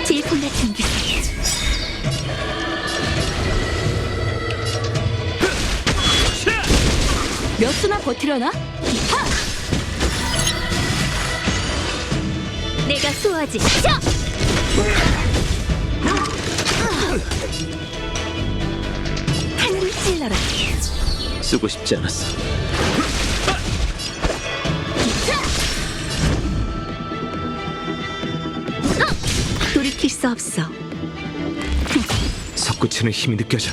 질풍 같은 기세. 몇 수나 버티려나? 내가 수호하지. 하늘을 찔러라. 쓰고 싶지 않았어. 돌이킬 수 없어. 솟구치는 힘이 느껴져.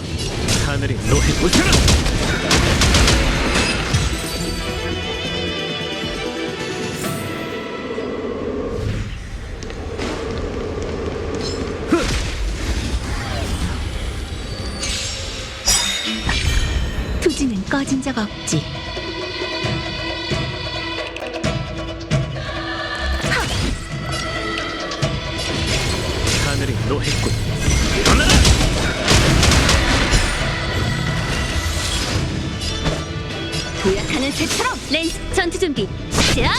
하늘이 노했군. 투지는 꺼진 적 없지. 하늘이 노했군. 도약하는 새처럼 렌스 전투 준비. 자!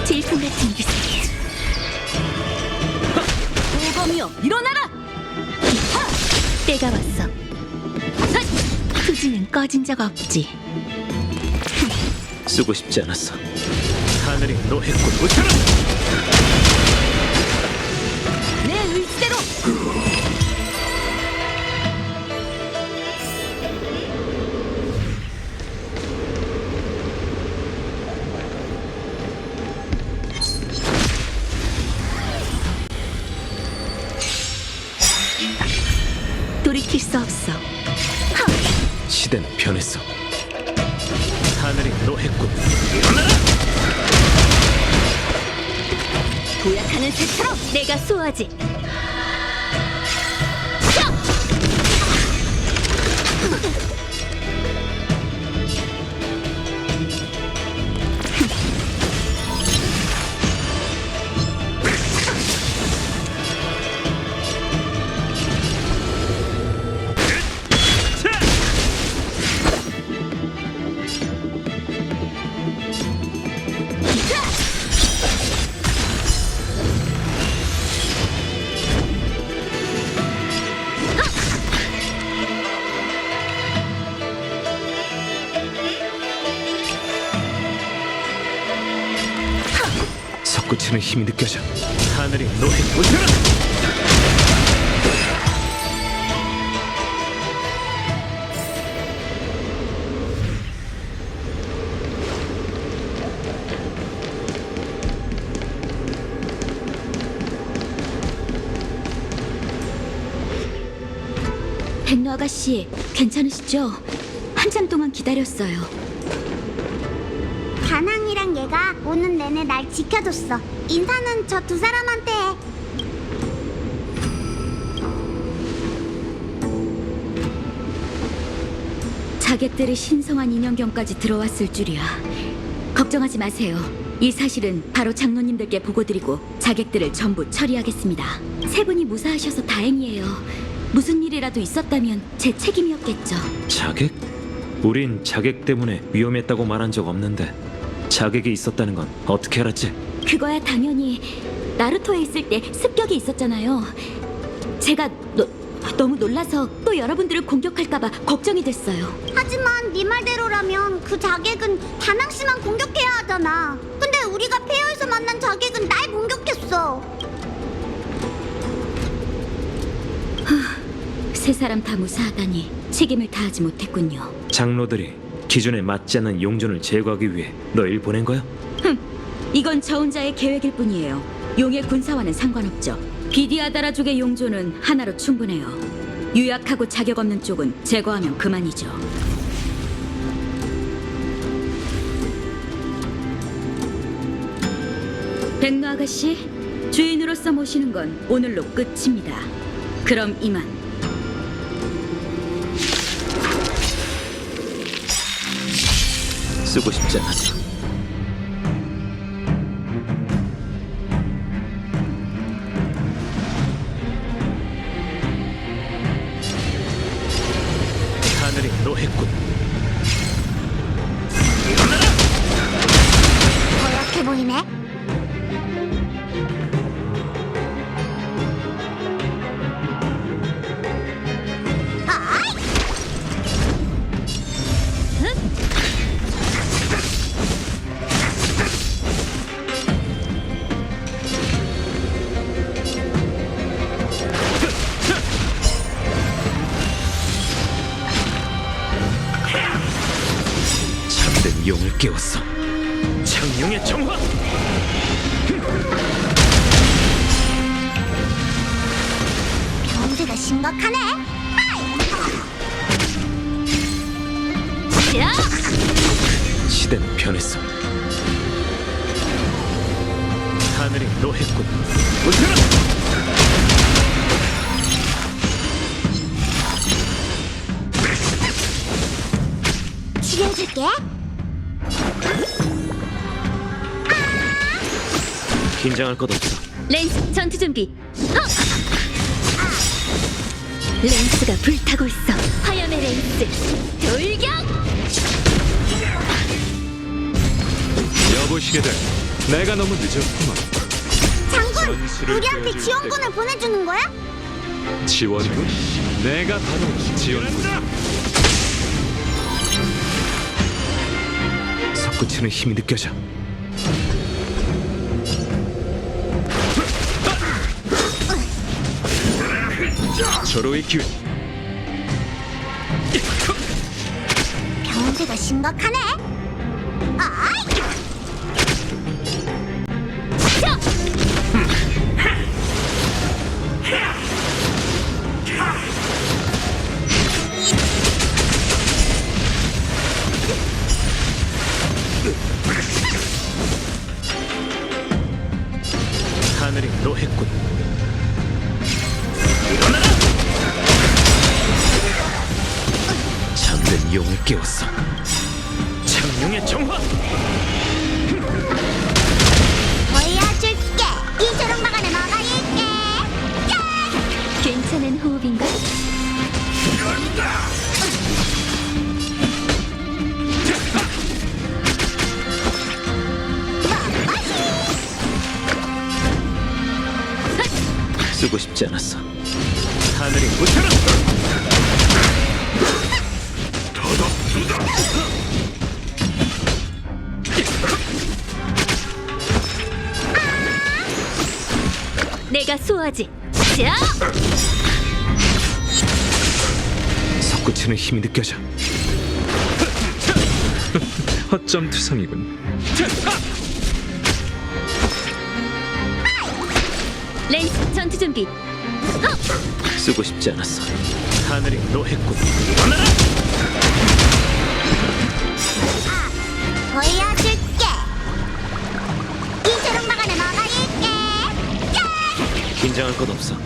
질풍 같은 기세. 고검이여 일어나라! 때가 왔어. 투지는 꺼진 적 없지. 쓰고 싶지 않았어. 하늘이 노했군. 내 의지대로! 돌이킬 수 없어. 시대는 변했어. 하늘이 노했군. 도약하는 새처럼 내가 수호하지. 솟구치는 힘이 느껴져. 하늘이 노했군. 백로 아가씨 괜찮으시죠? 한참 동안 기다렸어요. 다낭이랑 얘가 오는 내내 날 지켜줬어. 인사는 저 두 사람한테 해. 자객들의 신성한 인형경까지 들어왔을 줄이야. 걱정하지 마세요. 이 사실은 바로 장로님들께 보고드리고 자객들을 전부 처리하겠습니다. 세 분이 무사하셔서 다행이에요. 무슨 일이라도 있었다면 제 책임이었겠죠. 자객? 우린 자객 때문에 위험했다고 말한 적 없는데 자객이 있었다는 건 어떻게 알았지? 그거야 당연히 나루토에 있을 때 습격이 있었잖아요. 제가 너무 놀라서 또 여러분들을 공격할까봐 걱정이 됐어요. 하지만 네 말대로라면 그 자객은 다낭 씨만 공격해야 하잖아. 근데 우리가 폐허에서 만난 자객은 날 공격했어. 세 사람 다 무사하다니 책임을 다하지 못했군요. 장로들이 기준에 맞지 않는 용존을 제거하기 위해 널 보낸 거야? 이건 저 혼자의 계획일 뿐이에요. 용의 군사와는 상관없죠. 비디아다라족의 용존은 하나로 충분해요. 유약하고 자격 없는 쪽은 제거하면 그만이죠. 백로 아가씨, 주인으로서 모시는 건 오늘로 끝입니다. 그럼 이만. 쓰고 싶지 않았어. 하늘이 노했군. 허약해 보이네. 잠든 용을 깨웠어. 창룡의 정화! 경제가 심각하네. 시대는 변했어. 하늘이 노했군. 치료해줄게. 긴장할 것 없어. 렌스 전투 준비. 렌스가 불타고 있어. 화염의 렌스 돌격. 여보시게들, 내가 너무 늦었구만. 장군, 전술을 우리한테 보여줄 지원군을 보내주는 거야? 지원군? 내가 바로 지원군. 솟구치는 힘이 느껴져. 절호의 기회. 경제가 심각하네. 하늘이 노했군. 잠든 용을 깨웠어. 창룡의 정화! 보여줄게. 이 조롱박 안에 뭐가 있게. 괜찮은 호흡인가? 쓰고 싶지 않았어. 하늘이 묻혀라! 내가 소화지. 자! 솟구치는 힘이 느껴져. 허점 투성이군. 렌스 전투 준비. 쓰고 싶지 않았어. 하늘이 노했군. 보여줄게. 이 조롱박 안에 뭐가 있게. 긴장할 것 없어.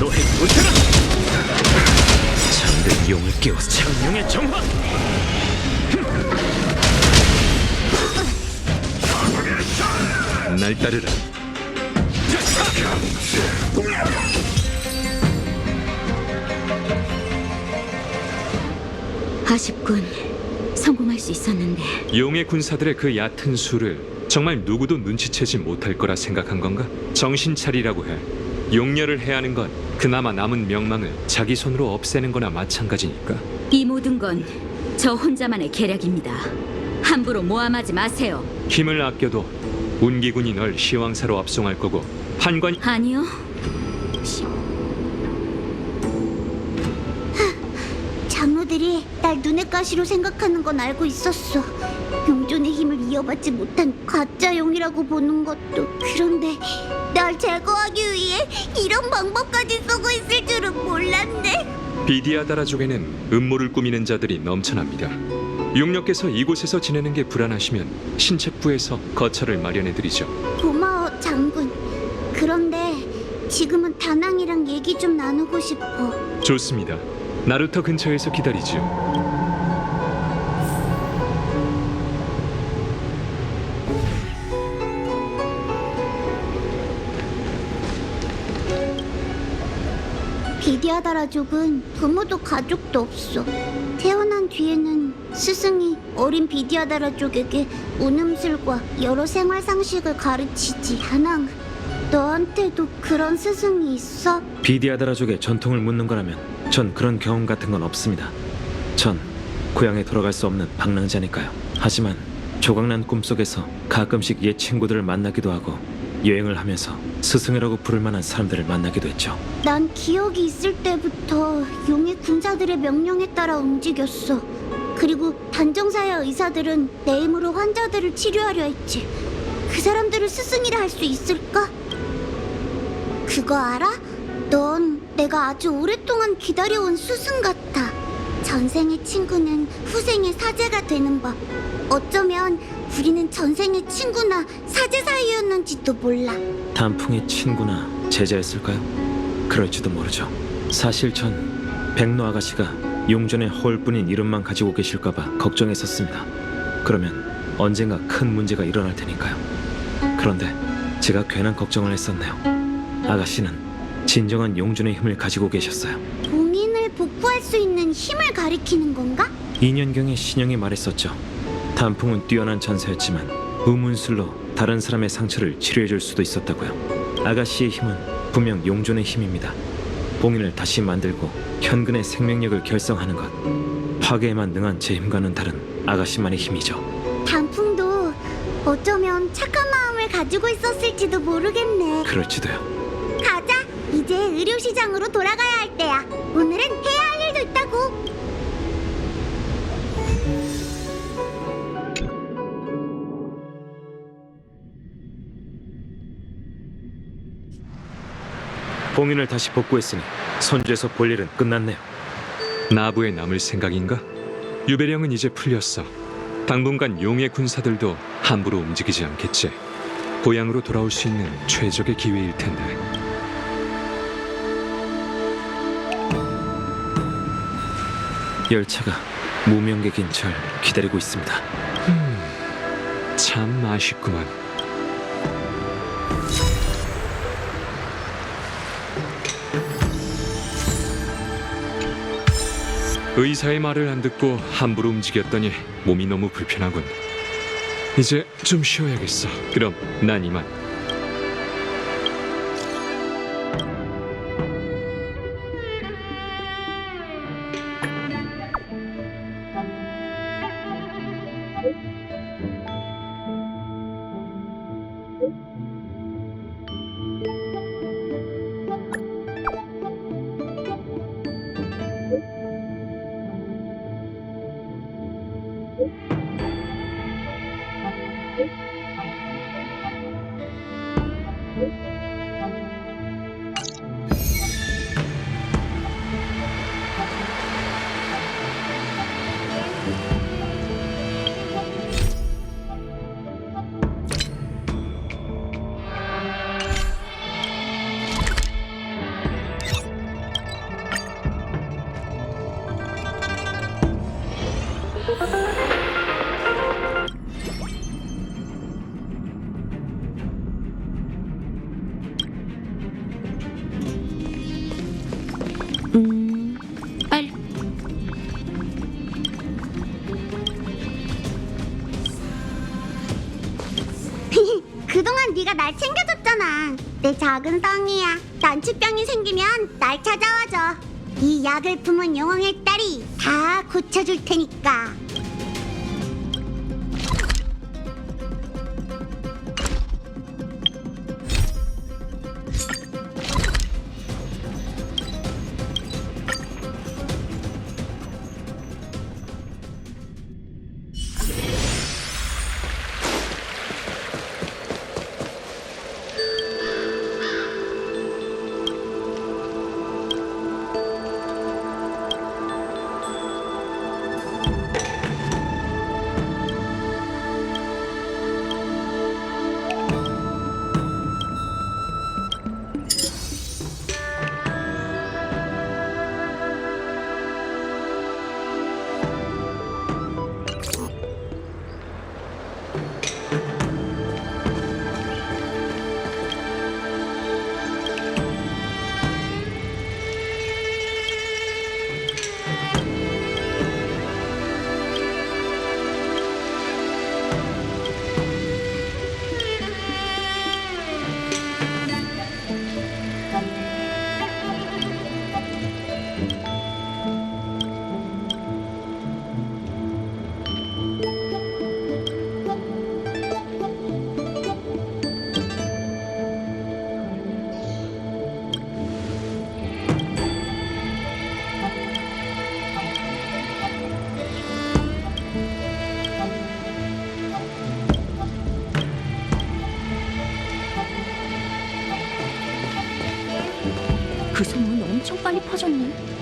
너의 도태라! 잠든 용을 깨워서 창룡의 정화! 날 따르라. 아쉽군. 성공할 수 있었는데. 용의 군사들의 그 얕은 수를 정말 누구도 눈치채지 못할 거라 생각한 건가? 정신 차리라고 해. 용렬을 해하는 건 그나마 남은 명망을 자기 손으로 없애는 거나 마찬가지니까. 이 모든 건 저 혼자만의 계략입니다. 함부로 모함하지 마세요. 힘을 아껴도 운기군이 널 시황사로 압송할 거고 판관이 아니요. 장로들이 날 눈의 가시로 생각하는 건 알고 있었어. 용존의 힘을 이어받지 못한 가짜 용이라고 보는 것도. 그런데 날 제거하기 위해 이런 방법까지 쓰고 있을 줄은 몰랐네. 비디아다라족에는 음모를 꾸미는 자들이 넘쳐납니다. 용력께서 이곳에서 지내는 게 불안하시면 신책부에서 거처를 마련해드리죠. 고마워, 장군. 그런데 지금은 다낭이랑 얘기 좀 나누고 싶어. 좋습니다. 나루터 근처에서 기다리죠. 비디아다라족은 부모도 가족도 없어. 태어난 뒤에는 스승이 어린 비디아다라족에게 운음술과 여러 생활 상식을 가르치지. 다낭, 너한테도 그런 스승이 있어? 비디아다라족의 전통을 묻는 거라면 전 그런 경험 같은 건 없습니다. 전 고향에 돌아갈 수 없는 방랑자니까요. 하지만 조각난 꿈속에서 가끔씩 옛 친구들을 만나기도 하고 여행을 하면서 스승이라고 부를 만한 사람들을 만나기도 했죠. 난 기억이 있을 때부터 용의 군사들의 명령에 따라 움직였어. 그리고 단정사의 의사들은 내 힘으로 환자들을 치료하려 했지. 그 사람들을 스승이라 할 수 있을까? 그거 알아? 넌 내가 아주 오랫동안 기다려온 스승 같아. 전생의 친구는 후생의 사제가 되는 법. 어쩌면 우리는 전생의 친구나 사제 사이였는지도 몰라. 단풍의 친구나 제자였을까요? 그럴지도 모르죠. 사실 전 백로 아가씨가 용전의 허울뿐인 이름만 가지고 계실까봐 걱정했었습니다. 그러면 언젠가 큰 문제가 일어날 테니까요. 그런데 제가 괜한 걱정을 했었네요. 아가씨는 진정한 용전의 힘을 가지고 계셨어요. 봉인을 복구할 수 있는 힘을 가리키는 건가? 2년경에 신영이 말했었죠. 단풍은 뛰어난 전사였지만 우문술로 다른 사람의 상처를 치료해줄 수도 있었다고요. 아가씨의 힘은 분명 용존의 힘입니다. 봉인을 다시 만들고 현근의 생명력을 결성하는 것. 파괴에만 능한 제 힘과는 다른 아가씨만의 힘이죠. 단풍도 어쩌면 착한 마음을 가지고 있었을지도 모르겠네. 그럴지도요. 가자. 이제 의료시장으로 돌아가야 할 때야. 오늘은 해야 할 일도 있다고. 봉인을 다시 복구했으니 선주에서 볼 일은 끝났네요. 나부에 남을 생각인가? 유배령은 이제 풀렸어. 당분간 용의 군사들도 함부로 움직이지 않겠지. 고향으로 돌아올 수 있는 최적의 기회일 텐데. 열차가 무명객인 절 기다리고 있습니다. 참 아쉽구만. 의사의 말을 안 듣고 함부로 움직였더니 몸이 너무 불편하군. 이제 좀 쉬어야겠어. 그럼 난 이만. 빨리. 그동안 네가 날 챙겨줬잖아. 내 작은 성이야. 난치병이 생기면 날 찾아와줘. 이 약을 품은 용왕의 딸이 다 고쳐줄 테니까. 그 소문 엄청 빨리 퍼졌네.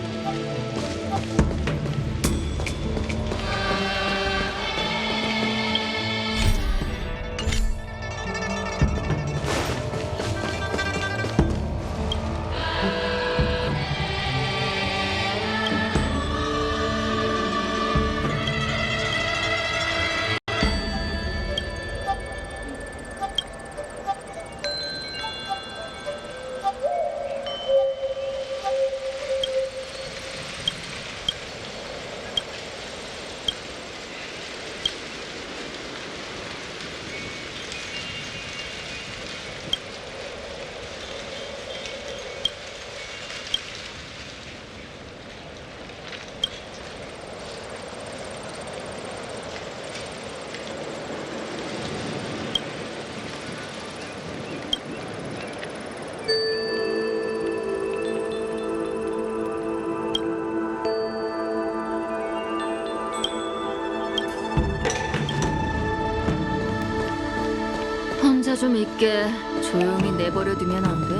혼자 좀 있게 조용히 내버려두면 안 돼?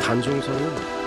단종사는